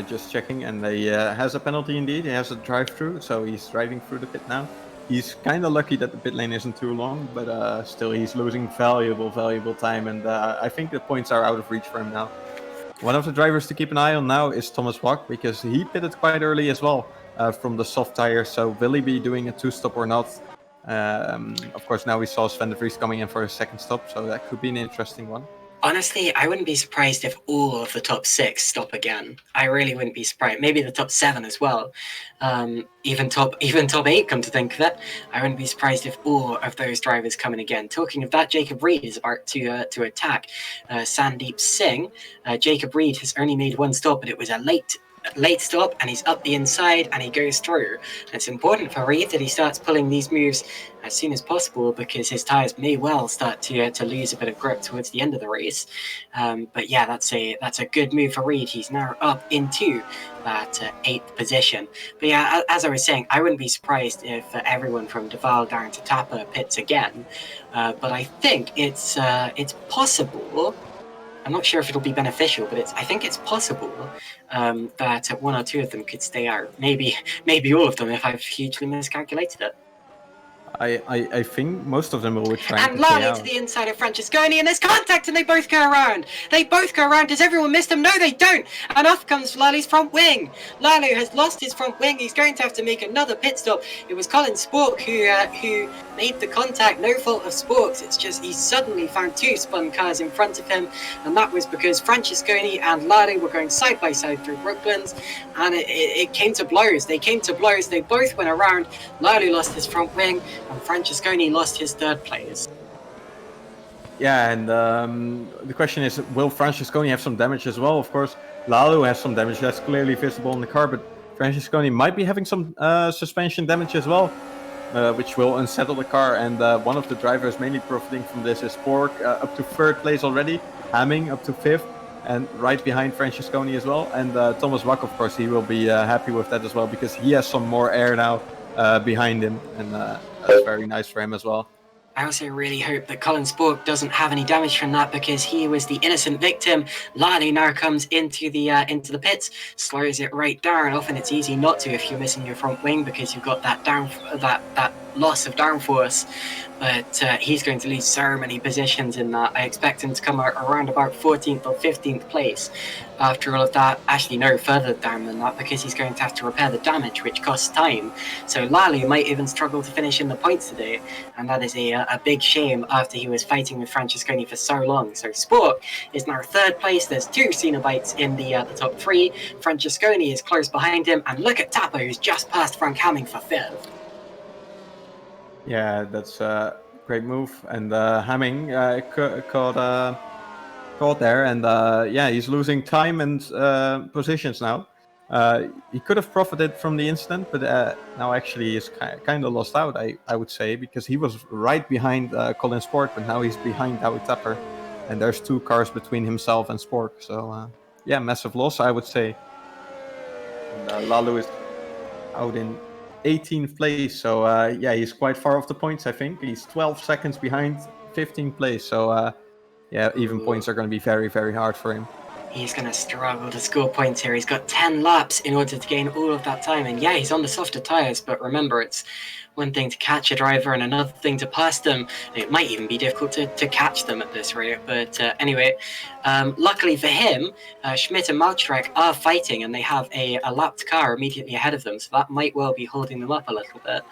Just checking, and he has a penalty indeed. He has a drive-through, so he's driving through the pit now. He's kind of lucky that the pit lane isn't too long, but still he's losing valuable time, and I think the points are out of reach for him now. One of the drivers to keep an eye on now is Thomas Wok, because he pitted quite early as well from the soft tire. So will he be doing a 2-stop or not? Of course, now we saw Sven de Vries coming in for a second stop, so that could be an interesting one. Honestly, I wouldn't be surprised if all of the top 6 stop again. I really wouldn't be surprised. Maybe the top 7 as well. Even top 8, come to think of it. I wouldn't be surprised if all of those drivers come in again. Talking of that, Jacob Reed is about to attack Sandeep Singh. Jacob Reed has only made one stop, but it was a late stop, and he's up the inside and he goes through. And it's important for Reed that he starts pulling these moves as soon as possible, because his tyres may well start to lose a bit of grip towards the end of the race. But yeah, that's a good move for Reed. He's now up into that 8th position. But yeah, as I was saying, I wouldn't be surprised if everyone from De Waal down to Tapper pits again. But I think it's possible. I'm not sure if it'll be beneficial, but I think it's possible that one or two of them could stay out. Maybe all of them if I've hugely miscalculated it. I think most of them will be trying And to stay Lally out. to the inside of Francesconi, and there's contact, and they both go around. Does everyone miss them? No, they don't. And off comes Lally's front wing. Lally has lost his front wing. He's going to have to make another pit stop. It was Colin Spork who made the contact. No fault of Spork's. It's just he suddenly found two spun cars in front of him, and that was because Francesconi and Lally were going side by side through Brooklands, and it came to blows. They came to blows. They both went around. Lally lost his front wing, and Francesconi lost his third place. Yeah, and the question is, will Francesconi have some damage as well? Of course, Lalo has some damage. That's clearly visible in the car, but Francesconi might be having some suspension damage as well, which will unsettle the car. And one of the drivers mainly profiting from this is Spork, up to third place already. Hamming up to fifth, and right behind Francesconi as well. And Thomas Wack, of course, he will be happy with that as well, because he has some more air now behind him, and that's very nice for him as well. I also really hope that Colin Spork doesn't have any damage from that, because he was the innocent victim. Lally now comes into the pits, slows it right down. Often it's easy not to if you're missing your front wing, because you've got that that loss of downforce. But he's going to lose so many positions in that. I expect him to come out around about 14th or 15th place after all of that. Actually, no, further down than that, because he's going to have to repair the damage, which costs time. So Lally might even struggle to finish in the points today, and that is a big shame after he was fighting with Francesconi for so long. So Spork is now third place. There's two Cenobites in the top three. Francesconi is close behind him, and look at Tapper, who's just passed Frank Hamming for fifth. Yeah, that's a great move. And Hamming caught there, and yeah, he's losing time and positions now. He could have profited from the incident, but now actually he's kind of lost out, I would say, because he was right behind Colin Spork, but now he's behind Howie Tapper, and there's two cars between himself and Spork. So yeah, massive loss, I would say. And Lalu is out in 18th place, so yeah, he's quite far off the points. I think he's 12 seconds behind 15th place, so yeah, even points are going to be very, very hard for him. He's going to struggle to score points here. He's got 10 laps in order to gain all of that time, and yeah, he's on the softer tyres, but remember, it's one thing to catch a driver and another thing to pass them. It might even be difficult to catch them at this rate, but anyway, luckily for him, Schmidt and Maltrek are fighting, and they have a lapped car immediately ahead of them, so that might well be holding them up a little bit.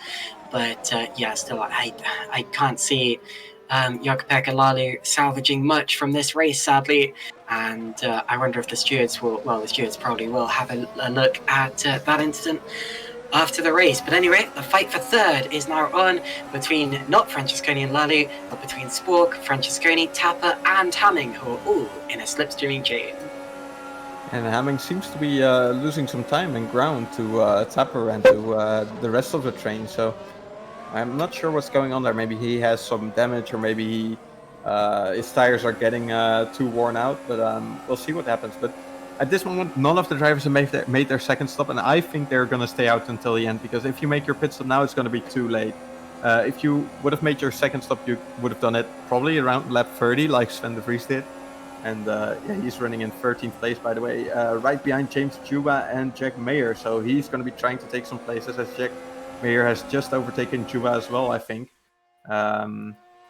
But yeah, still, I can't see Jukka-Pekka Lalu salvaging much from this race, sadly. And I wonder if the stewards will, well, the stewards probably will have a look at that incident after the race. But anyway, the fight for third is now on between not Francesconi and Lalu, but between Spork, Francesconi, Tapper, and Hamming, who are all in a slipstreaming chain. And Hamming seems to be losing some time and ground to Tapper and to the rest of the train. So I'm not sure what's going on there. Maybe he has some damage, or maybe his tires are getting too worn out. But we'll see what happens. But at this moment, none of the drivers have made their second stop, and I think they're going to stay out until the end, because if you make your pit stop now, it's going to be too late. If you would have made your second stop, you would have done it probably around lap 30, like Sven de Vries did. And yeah, he's running in 13th place, by the way, right behind James Juba and Jack Mayer. So he's going to be trying to take some places, as Jack Mayer has just overtaken Juba as well, I think.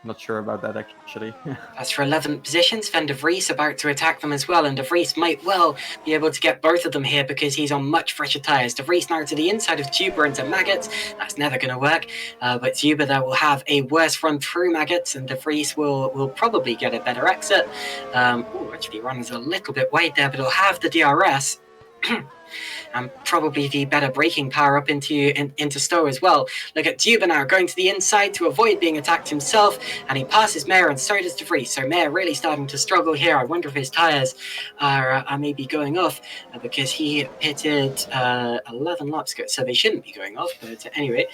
Not sure about that, actually. As for 11th position, Sven de Vries about to attack them as well, and de Vries might well be able to get both of them here because he's on much fresher tyres. De Vries now to the inside of Juba into Maggots. That's never going to work, but Juba there will have a worse run through Maggots, and de Vries will probably get a better exit. Actually runs a little bit wide there, but he'll have the DRS. And probably the better braking power up into Stowe as well. Look at Juba now going to the inside to avoid being attacked himself, and he passes Mayer, and so does de Vries. So Mayer really starting to struggle here. I wonder if his tyres are maybe going off because he pitted 11 laps ago, so they shouldn't be going off. But anyway,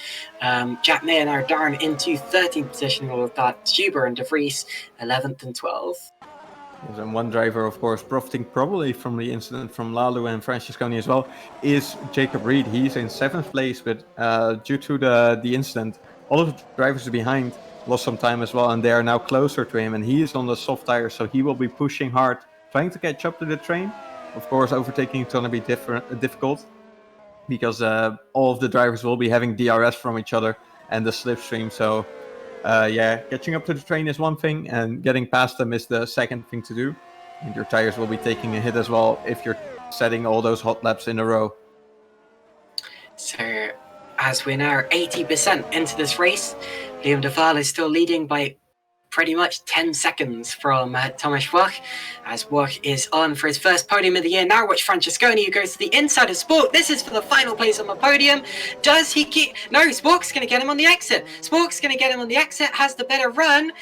Jack Mayer now down into 13th position. All of that, Juba and de Vries 11th and 12th. Yes, and one driver, of course, profiting probably from the incident from Lalu and Francesconi as well, is Jacob Reed. He's in 7th place, but due to the incident, all of the drivers behind lost some time as well, and they are now closer to him, and he is on the soft tire, so he will be pushing hard, trying to catch up to the train. Of course, overtaking is going to be difficult, because all of the drivers will be having DRS from each other, and the slipstream. So yeah, catching up to the train is one thing, and getting past them is the second thing to do. And your tires will be taking a hit as well if you're setting all those hot laps in a row. So, as we're now 80% into this race, Liam de Waal is still leading by pretty much 10 seconds from Thomas Wopke, as Wopke is on for his first podium of the year now. Watch Francesconi, who goes to the inside of Spork. This is for the final place on the podium. Does he keep... No, Spork's going to get him on the exit. Spork's going to get him on the exit, has the better run.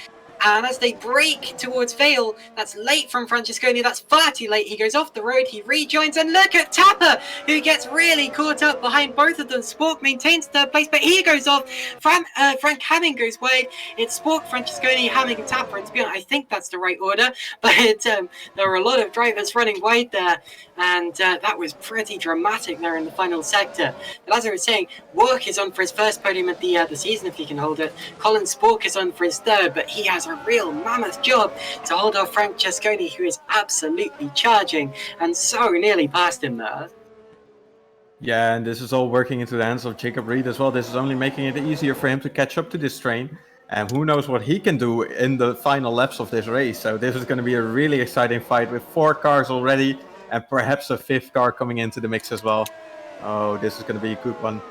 And as they brake towards Vale, that's late from Francesconi, that's far too late. He goes off the road, he rejoins, and look at Tapper, who gets really caught up behind both of them. Spork maintains third place, but he goes off. Frank Hamming goes wide. It's Spork, Francesconi, Hamming, and Tapper. And to be honest, I think that's the right order, but there were a lot of drivers running wide there, and that was pretty dramatic there in the final sector. But as I was saying, Wopke is on for his first podium of the season, if he can hold it. Colin Spork is on for his third, but he has a real mammoth job to hold off Francesconi, who is absolutely charging and so nearly past him there. Yeah, and this is all working into the hands of Jacob Reed as well. This is only making it easier for him to catch up to this train. And who knows what he can do in the final laps of this race. So this is going to be a really exciting fight with 4 cars already and perhaps a 5th car coming into the mix as well. Oh, this is going to be a good one.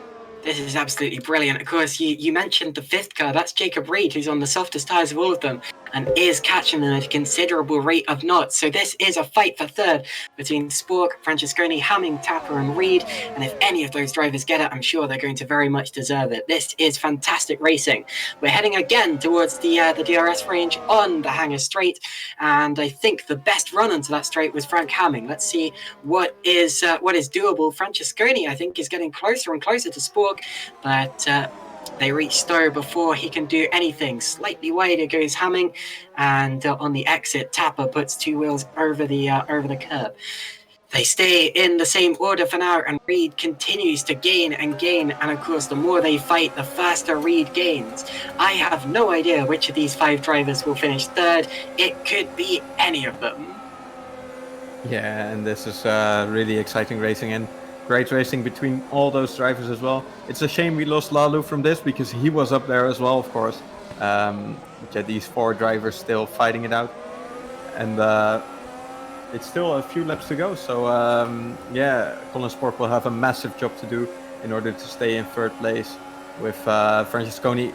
This is absolutely brilliant. Of course, you mentioned the 5th car. That's Jacob Reed, who's on the softest tyres of all of them and is catching them at a considerable rate of knots. So this is a fight for third between Spork, Francesconi, Hamming, Tapper and Reed. And if any of those drivers get it, I'm sure they're going to very much deserve it. This is fantastic racing. We're heading again towards the DRS range on the Hangar Straight. And I think the best run onto that straight was Frank Hamming. Let's see what is doable. Francesconi, I think, is getting closer and closer to Spork, but they reach Stowe before he can do anything. Slightly wider goes Hamming, and on the exit, Tapper puts 2 wheels over the curb. They stay in the same order for now, and Reed continues to gain and gain, and of course the more they fight, the faster Reed gains. I have no idea which of these 5 drivers will finish third. It could be any of them. Yeah, and this is really exciting racing, and great racing between all those drivers as well. It's a shame we lost Lalu from this because he was up there as well, of course. But yeah, these 4 drivers still fighting it out, and it's still a few laps to go. So yeah, Colin Spork will have a massive job to do in order to stay in 3rd place, with Francesconi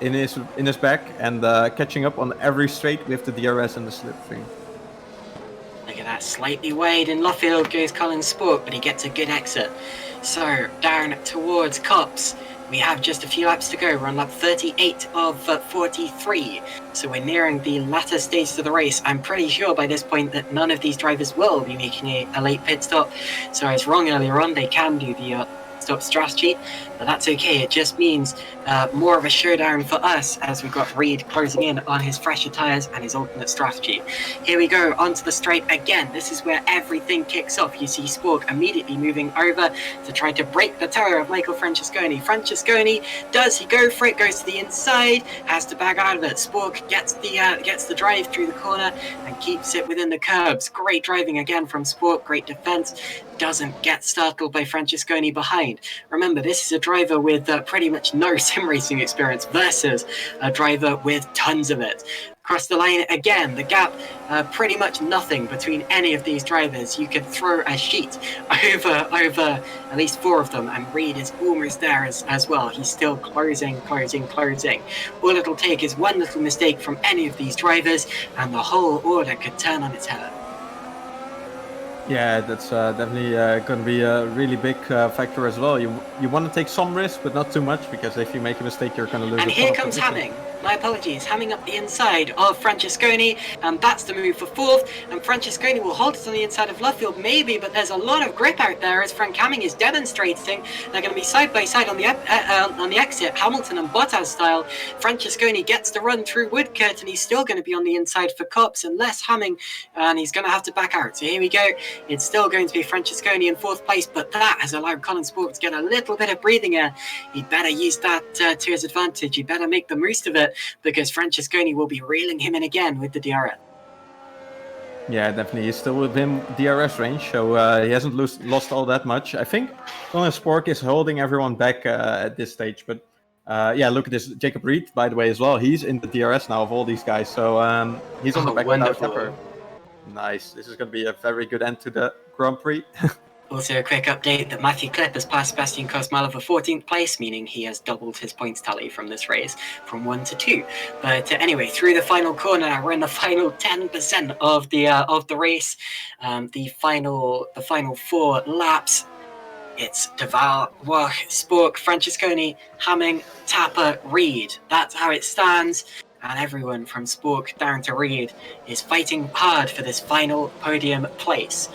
in his back and catching up on every straight with the DRS and the slipstream. Look at that, slightly wide in Luffield goes Colin Spork, but he gets a good exit. So, down towards Copse, we have just a few laps to go. We're on lap 38 of 43. So we're nearing the latter stages of the race. I'm pretty sure by this point that none of these drivers will be making a late pit stop. So I was wrong earlier on, they can do the stop strategy, but that's okay. It just means more of a showdown for us as we've got Reed closing in on his fresher tyres and his alternate strategy. Here we go onto the straight again. This is where everything kicks off. You see Spork immediately moving over to try to break the tyre of Michael Francesconi. Francesconi, does he go for it? Goes to the inside, has to back out of it. Spork gets the drive through the corner and keeps it within the curbs. Great driving again from Spork, great defence. Doesn't get startled by Francesconi behind. Remember, this is a driver with pretty much no sim racing experience versus a driver with tons of it. Across the line again, the gap pretty much nothing between any of these drivers. You could throw a sheet over at least 4 of them, and Reed is almost there as well. He's still closing. All it'll take is one little mistake from any of these drivers, and the whole order could turn on its head. Yeah, that's definitely going to be a really big factor as well. You want to take some risk, but not too much, because if you make a mistake, you're going to lose. And here comes Hamming. My apologies. Hamming up the inside of Francesconi, and that's the move for 4th. And Francesconi will hold it on the inside of Luffield, maybe, but there's a lot of grip out there as Frank Hamming is demonstrating. They're going to be side by side on the exit, Hamilton and Bottas style. Francesconi gets the run through Woodcourt, and he's still going to be on the inside for Copse, unless Hamming, and he's going to have to back out. So here we go. It's still going to be Francesconi in 4th place, but that has allowed Colin Spork to get a little bit of breathing air. He'd better use that to his advantage. He better make the most of it, because Francesconi will be reeling him in again with the DRS. Yeah, definitely. He's still within DRS range, so he hasn't lost all that much. I think Colin Spork is holding everyone back at this stage, but Yeah, look at this. Jacob Reed, by the way, as well. He's in the DRS now of all these guys. So he's on the back wonderful. of Tapper. Nice. This is going to be a very good end to the Grand Prix. Also, a quick update that Matthew Klipp has passed Sebastian Kosmala for 14th place, meaning he has doubled his points tally from this race from 1 to 2. But anyway, through the final corner, now we're in the final 10% of the race. The final 4 laps. It's De Waal, Spork, Francesconi, Hamming, Tapper, Reed. That's how it stands. And everyone from Spork down to Reed is fighting hard for this final podium place.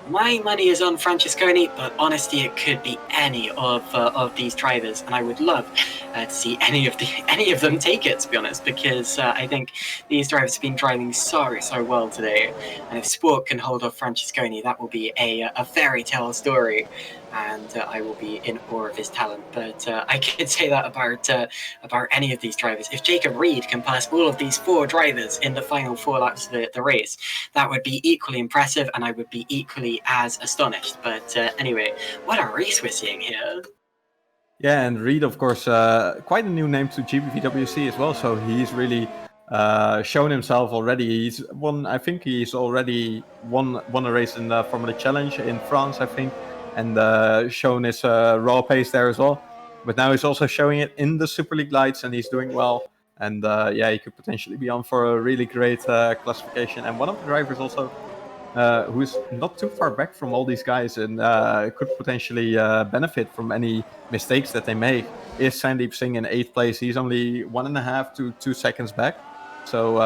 My money is on Francesconi, but honestly, it could be any of these drivers, and I would love to see any of them take it, to be honest, because I think these drivers have been driving so well today, and if Sport can hold off Francesconi, that will be a fairy tale story, and I will be in awe of his talent. But I could say that about any of these drivers. If Jacob Reed can pass all of these 4 drivers in the final 4 laps of the race, that would be equally impressive, and I would be equally as astonished. But anyway, what a race we're seeing here. Yeah, and Reed, of course, quite a new name to GPVWC as well. So he's really shown himself already. I think he's already won a race in the Formula Challenge in France, I think, and shown his raw pace there as well. But now he's also showing it in the Superleague Lights, and he's doing well. And yeah, he could potentially be on for a really great classification. And one of the drivers also who's not too far back from all these guys and could potentially benefit from any mistakes that they make is Sandeep Singh in 8th place. He's only 1.5 to 2 seconds back. So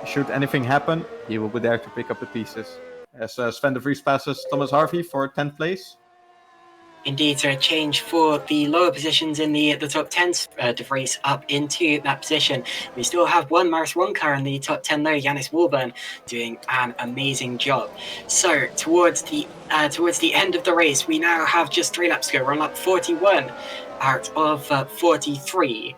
should anything happen, he will be there to pick up the pieces. As Sven de Vries passes Thomas Harvey for 10th place. Indeed, so a change for the lower positions in the top 10, De Vries up into that position. We still have one Maris Wonka in the top 10 though, Yannis Warburn doing an amazing job. So towards the end of the race, we now have just 3 laps to go. We're on lap 41 out of 43.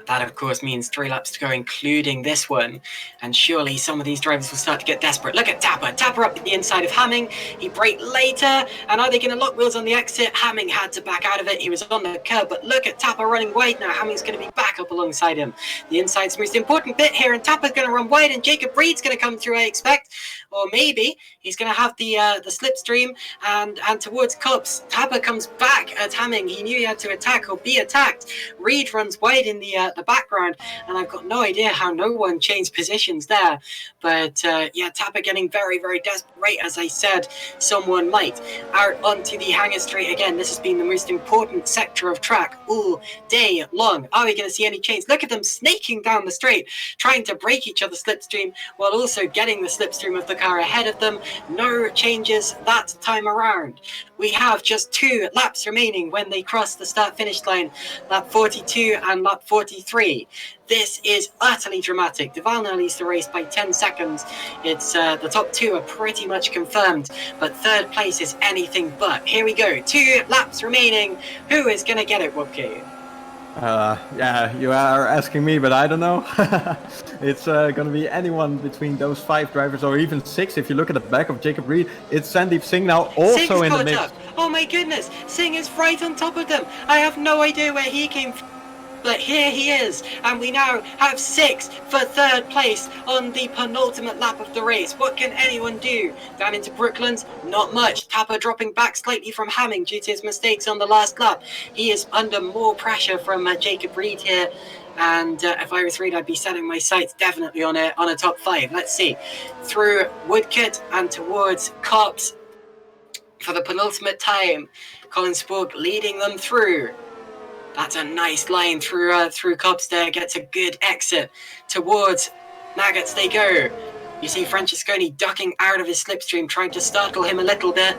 That, of course, means 3 laps to go, including this one. And surely some of these drivers will start to get desperate. Look at Tapper. Tapper up the inside of Hamming. He braked later. And are they going to lock wheels on the exit? Hamming had to back out of it. He was on the curb. But look at Tapper running wide now. Hamming's going to be back up alongside him. The inside's the most important bit here. And Tapper's going to run wide. And Jacob Reed's going to come through, I expect. Or maybe he's going to have the slipstream. And towards Cups, Tapper comes back at Hamming. He knew he had to attack or be attacked. Reed runs wide in the background, and I've got no idea how no one changed positions there. But yeah, Tapper getting very desperate, as I said, someone might. Out onto the hangar straight again. This has been the most important sector of track all day long. Are we going to see any change? Look at them snaking down the straight, trying to break each other's slipstream while also getting the slipstream of the car ahead of them. No changes that time around. We have just 2 laps remaining when they cross the start-finish line, lap 42 and lap 43. This is utterly dramatic. De Waal now leads the race by 10 seconds. It's the top 2 are pretty much confirmed, but 3rd place is anything but. Here we go. 2 laps remaining. Who is going to get it, Wopke? Yeah, you are asking me, but I don't know. It's going to be anyone between those 5 drivers, or even 6. If you look at the back of Jacob Reed, it's Sandeep Singh now also in the mix. Up. Oh my goodness, Singh is right on top of them. I have no idea where he came from. But here he is, and we now have 6 for 3rd place on the penultimate lap of the race. What can anyone do? Down into Brooklands, not much. Tapper dropping back slightly from Hamming due to his mistakes on the last lap. He is under more pressure from Jacob Reed here. And if I was Reed, I'd be setting my sights definitely on a top 5. Let's see. Through Woodcote and towards Cops for the penultimate time. Colin Spork leading them through. That's a nice line through Cops there. Gets a good exit towards Nuggets they go. You see Francesconi ducking out of his slipstream, trying to startle him a little bit.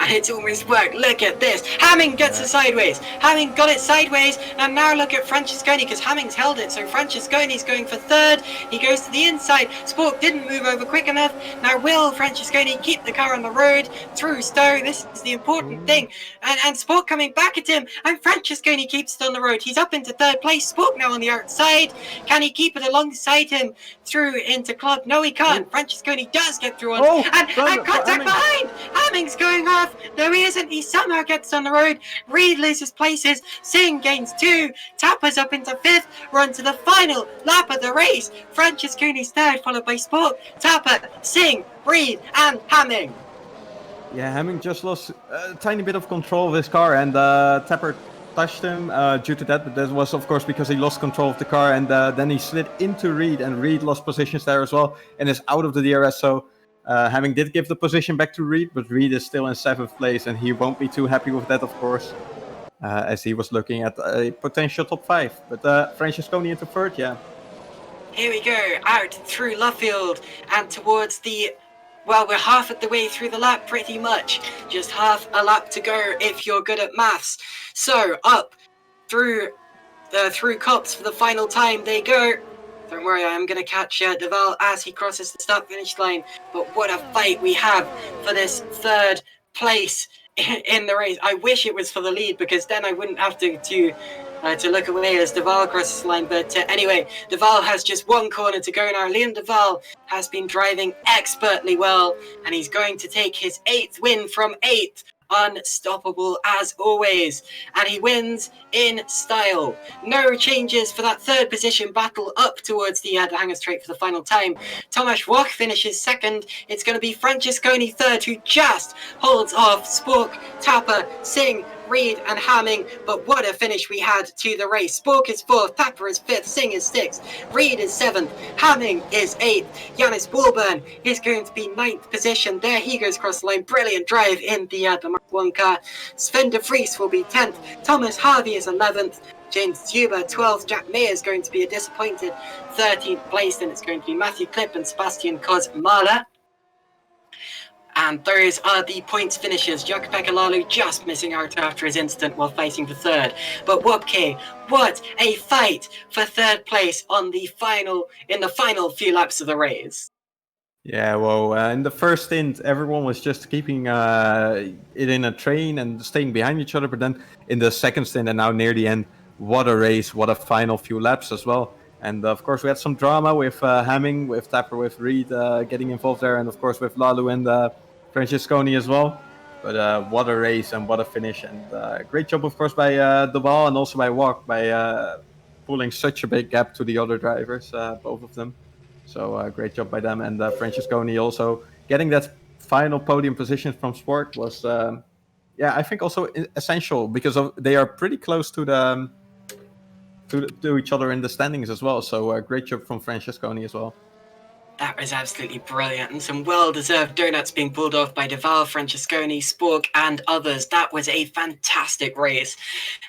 And it's almost worked. Look at this. Hamming gets it sideways. Hamming got it sideways. And now look at Francesconi, because Hamming's held it. So Francesconi's going for 3rd. He goes to the inside. Spork didn't move over quick enough. Now will Francesconi keep the car on the road through Stowe? This is the important thing. And Spork coming back at him. And Francesconi keeps it on the road. He's up into 3rd place. Spork now on the outside. Can he keep it alongside him through into Club? No, he can't. Francesconi does get through on. And contact behind. Hamming's going off. No, he isn't. He somehow gets on the road. Reed loses places. Singh gains 2. Tapper's up into 5th. We're on to the final lap of the race. Francesconi's 3rd, followed by Spork, Tapper, Singh, Reed, and Hamming. Yeah, Hamming just lost a tiny bit of control of his car, and Tapper touched him due to that, but that was of course because he lost control of the car, and then he slid into Reed, and Reed lost positions there as well and is out of the DRS. So Hamming did give the position back to Reed, but Reed is still in 7th place, and he won't be too happy with that, of course, as he was looking at a potential top 5. But Francesconi into 3rd, yeah. Here we go, out through Luffield and towards the... Well, we're half of the way through the lap, pretty much. Just half a lap to go if you're good at maths. So, up through Copse for the final time they go. Don't worry, I am going to catch de Waal as he crosses the start-finish line. But what a fight we have for this 3rd place in the race. I wish it was for the lead, because then I wouldn't have to look away as de Waal crosses the line. But anyway, de Waal has just 1 corner to go now. Liam de Waal has been driving expertly well, and he's going to take his 8th win from 8th. Unstoppable as always, and he wins in style. No changes for that 3rd position battle up towards the hanger straight for the final time. Tomasz Wach finishes 2nd. It's going to be Francesconi 3rd, who just holds off Spork, Tapper, Singh, Reed and Hamming, but what a finish we had to the race. Spork is 4th, Tapper is 5th, Singh is 6th, Reed is 7th, Hamming is 8th, Yannis Walburn is going to be 9th position. There he goes across the line, brilliant drive in the Mark 1 car. Sven de Vries will be 10th, Thomas Harvey is 11th, James Zuber 12th, Jack May is going to be a disappointed 13th place, and it's going to be Matthew Klipp and Sebastian Kozmala. And those are the points finishers. Jakub Lalu just missing out after his incident while fighting for 3rd. But Wopke, what a fight for 3rd place in the final few laps of the race. Yeah, well, in the first stint, everyone was just keeping it in a train and staying behind each other. But then in the second stint and now near the end, what a race, what a final few laps as well. And of course, we had some drama with Hamming, with Tapper, with Reed getting involved there, and of course with Lalu and Francesconi as well. But what a race and what a finish. And great job, of course, by de Waal and also by Wach by pulling such a big gap to the other drivers, both of them. So great job by them. And Francesconi also getting that final podium position from Sport was, I think also essential, because they are pretty close to the to each other in the standings as well. So great job from Francesconi as well. That was absolutely brilliant, and some well-deserved donuts being pulled off by de Waal, Francesconi, Spork, and others. That was a fantastic race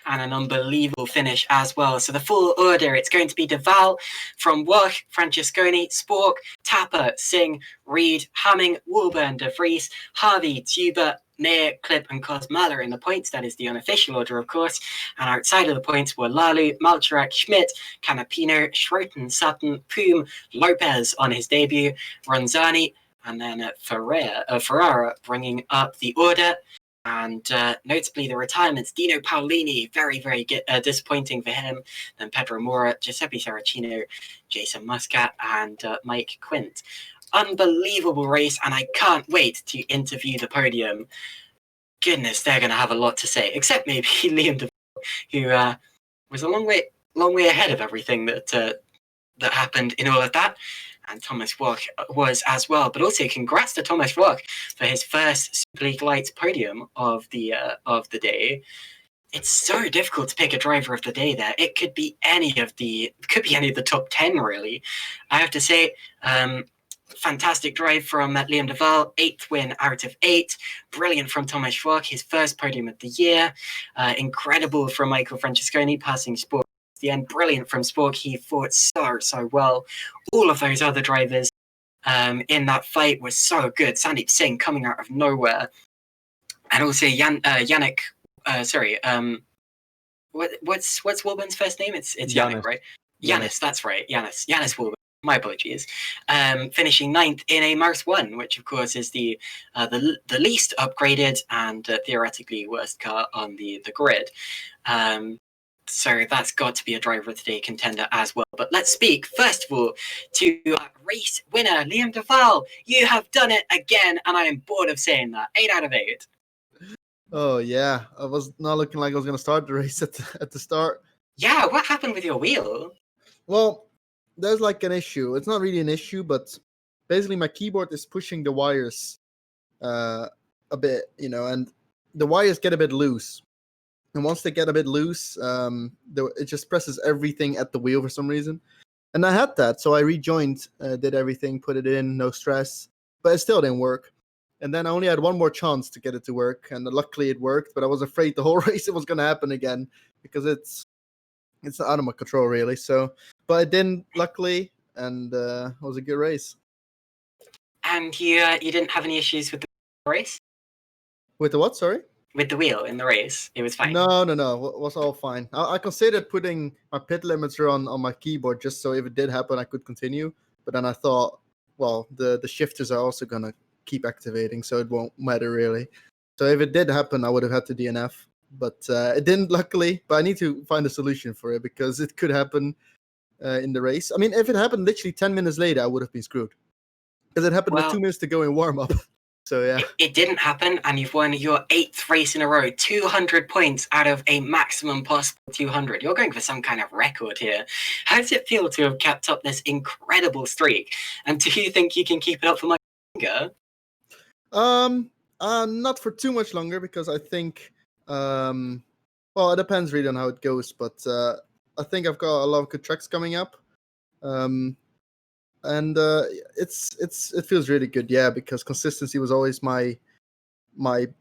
and an unbelievable finish as well. So the full order, it's going to be de Waal from Wach, Francesconi, Spork, Tapper, Singh, Reed, Hamming, Walburn, de Vries, Harvey, Zuber, Mayer, Klipp, and Kozmala in the points. That is the unofficial order, of course. And outside of the points were Lalu, Malcharak, Schmidt, Canapino, Schroten, Sutton, Poom, Lopez on his debut, Ronzani, and then Ferrara bringing up the order. And notably the retirements, Dino Paolini, very, very disappointing for him. Then Pedro Mora, Giuseppe Saracino, Jason Muscat, and Mike Quint. Unbelievable race, and I can't wait to interview the podium. Goodness, they're going to have a lot to say, except maybe Liam de Waal, who was a long way ahead of everything that happened in all of that. And Thomas Wach was as well. But also, congrats to Thomas Wach for his first Superleague Lights podium of the day. It's so difficult to pick a driver of the day there. It could be any of the top 10, really. I have to say, fantastic drive from Liam de Waal, 8th win out of 8. Brilliant from Thomas Wach, his first podium of the year. Incredible from Michael Francesconi, passing Spork at the end. Brilliant from Spork, he fought so well. All of those other drivers in that fight was so good. Sandeep Singh coming out of nowhere. And also Yannick, what's Walburn's first name? It's Yannick, right? Yannis, that's right. Yannis Walburn. My apologies. Finishing 9th in a Mars 1, which of course is the least upgraded and theoretically worst car on the grid. So that's got to be a driver of the day contender as well. But let's speak, first of all, to race winner, Liam de Val. You have done it again, and I am bored of saying that. 8 out of 8. Oh yeah, I was not looking like I was gonna start the race at the start. Yeah, what happened with your wheel? Well, there's like an issue. It's not really an issue, but basically my keyboard is pushing the wires a bit, and the wires get a bit loose. And once they get a bit loose, it just presses everything at the wheel for some reason. And I had that, so I rejoined, did everything, put it in, no stress, but it still didn't work. And then I only had one more chance to get it to work, and luckily it worked. But I was afraid the whole race it was going to happen again because it's out of my control really. So, but it didn't, luckily, and it was a good race. And you didn't have any issues with the race? With the what? Sorry. With the wheel in the race, it was fine. No, it was all fine. I considered putting my pit limiter on my keyboard just so if it did happen, I could continue. But then I thought, well, the shifters are also gonna keep activating, so it won't matter really. So if it did happen, I would have had to DNF, but it didn't, luckily. But I need to find a solution for it because it could happen in the race. I mean, if it happened literally 10 minutes later, I would have been screwed because it happened with 2 minutes to go in warm up. So yeah, it didn't happen, and you've won your 8th race in a row, 200 points out of a maximum possible 200. You're going for some kind of record here. How does it feel to have kept up this incredible streak? And do you think you can keep it up for much longer? Not for too much longer because I think, well, it depends really on how it goes, but I think I've got a lot of good tracks coming up. And it feels really good, yeah, because consistency was always my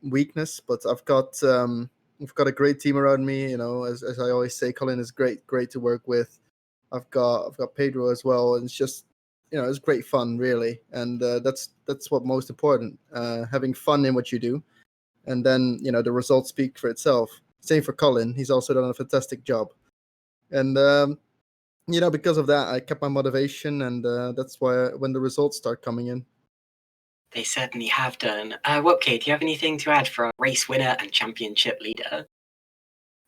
weakness. But I've got a great team around me. As I always say, Colin is great to work with. I've got Pedro as well, and it's just it's great fun really, and that's what most important. Having fun in what you do, and then the results speak for itself. Same for Colin; he's also done a fantastic job, and because of that, I kept my motivation, and that's why when the results start coming in. They certainly have done. Wopke, do you have anything to add for a race winner and championship leader?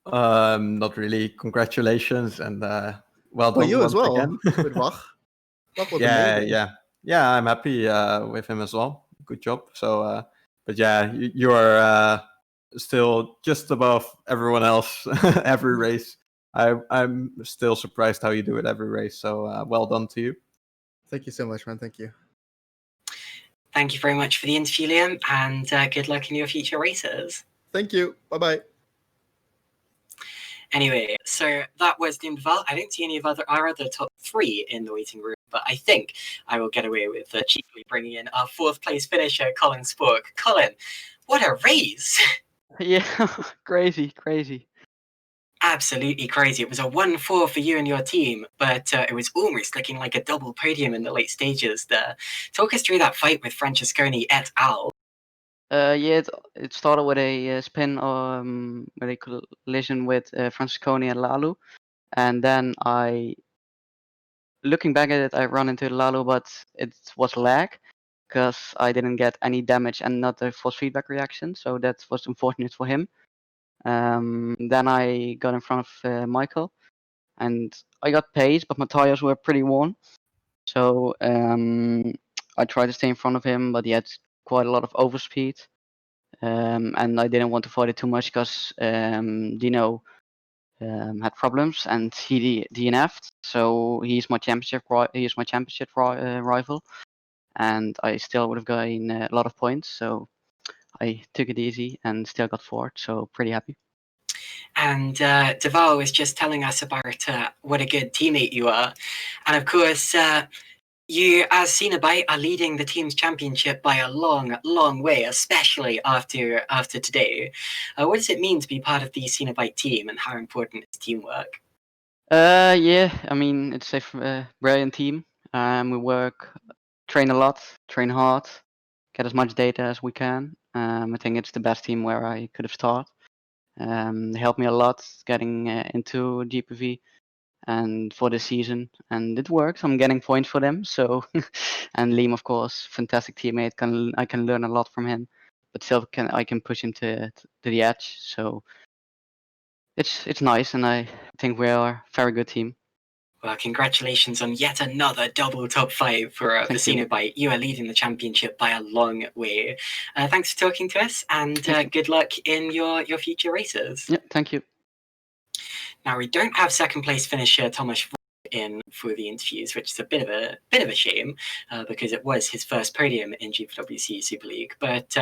Not really. Congratulations, and well done. Well, you as well, again. with Wach. Yeah. I'm happy with him as well. Good job. So, but yeah, you are still just above everyone else every race. I'm still surprised how you do it every race. So well done to you. Thank you so much, man. Thank you. Thank you very much for the interview, Liam, and good luck in your future races. Thank you. Bye-bye. Anyway, so that was Liam de Val. I don't see any of our other top 3 in the waiting room, but I think I will get away with cheaply bringing in our 4th place finisher, Colin Spork. Colin, what a race! Yeah, crazy. Absolutely crazy. It was a 1-4 for you and your team, but it was almost looking like a double podium in the late stages there. Talk us through that fight with Francesconi et al. Yeah, it started with a spin with a collision with Francesconi and Lalu, and then looking back at it, I ran into Lalu, but it was lag because I didn't get any damage and not a force feedback reaction, so that was unfortunate for him. Then I got in front of Michael, and I got pace, but my tires were pretty worn. So I tried to stay in front of him, but he had quite a lot of overspeed. And I didn't want to fight it too much because Dino had problems and he DNF'd. So he's my championship rival, and I still would have gotten a lot of points. So I took it easy and still got 4th. So pretty happy. And de Val was just telling us about what a good teammate you are. And of course, you, as Cenobite, are leading the team's championship by a long, long way, especially after today. What does it mean to be part of the Cenobite team, and how important is teamwork? Yeah, I mean, it's a brilliant team. We train a lot, train hard, get as much data as we can. I think it's the best team where I could have started. They helped me a lot getting into GPV and for the season, and it works. I'm getting points for them. So, and Liam, of course, fantastic teammate. I can learn a lot from him, but still I can push him to the edge. So it's nice, and I I think we are a very good team. Well, congratulations on yet another double top 5 for Thank you. Cenobite. You are leading the championship by a long way. Thanks for talking to us, and good luck in your future races. Yeah, thank you. Now, we don't have second place finisher Thomas in for the interviews, which is a bit of a shame because it was his first podium in GPVWC Super League. But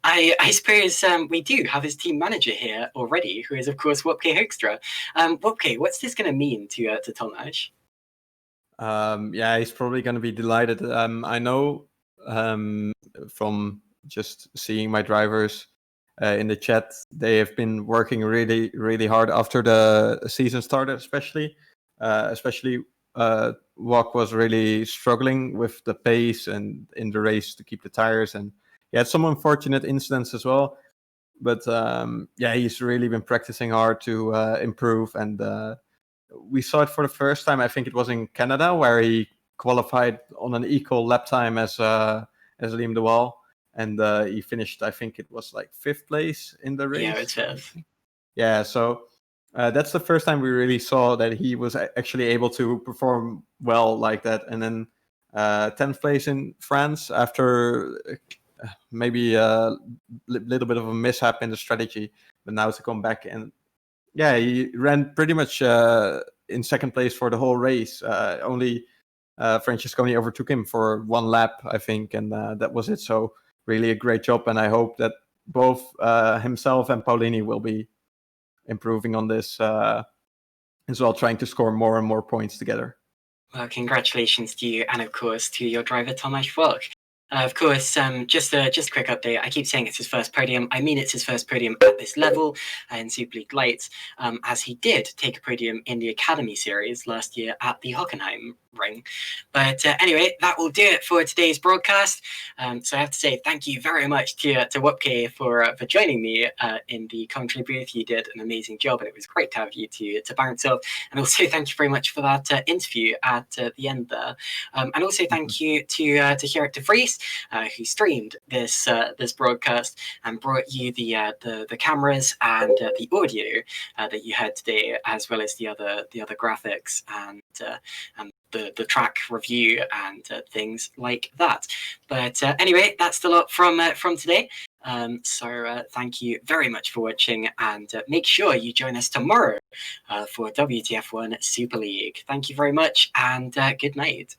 I suppose we do have his team manager here already, who is of course Wopke Hoekstra. Wopke, what's this going to mean to Tomasz? Yeah, he's probably going to be delighted. I know from just seeing my drivers in the chat, they have been working really, really hard after the season started, especially. Wok was really struggling with the pace and in the race to keep the tires, and he had some unfortunate incidents as well. But yeah, he's really been practicing hard to improve, and we saw it for the first time. I think it was in Canada, where he qualified on an equal lap time as Liam de Waal, and he finished. I think it was like 5th place in the race. Yeah, it's 5th. Yeah, so that's the first time we really saw that he was actually able to perform well like that. And then 10th place in France after maybe a little bit of a mishap in the strategy, but now to come back and yeah, he ran pretty much in 2nd place for the whole race. Only Francesconi overtook him for 1 lap, I think, and that was it. So really a great job, and I hope that both himself and Paulini will be improving on this as well, trying to score more and more points together. Well, congratulations to you, and of course to your driver Tomasz Wok. Of course, just a quick update. I keep saying it's his first podium. I mean, it's his first podium at this level in Superleague Lights, as he did take a podium in the Academy Series last year at the Hockenheim Ring. But anyway, that will do it for today's broadcast. So I have to say thank you very much to Wopke for joining me in the commentary booth. You did an amazing job, and it was great to have you to bounce off. And also thank you very much for that interview at the end there. And also thank you to Gerrit de Vries, who streamed this broadcast and brought you the cameras and the audio that you heard today, as well as the other graphics and the track review and things like that. But anyway, that's the lot from today. So thank you very much for watching, and make sure you join us tomorrow for WTF1 Super League. Thank you very much, and good night.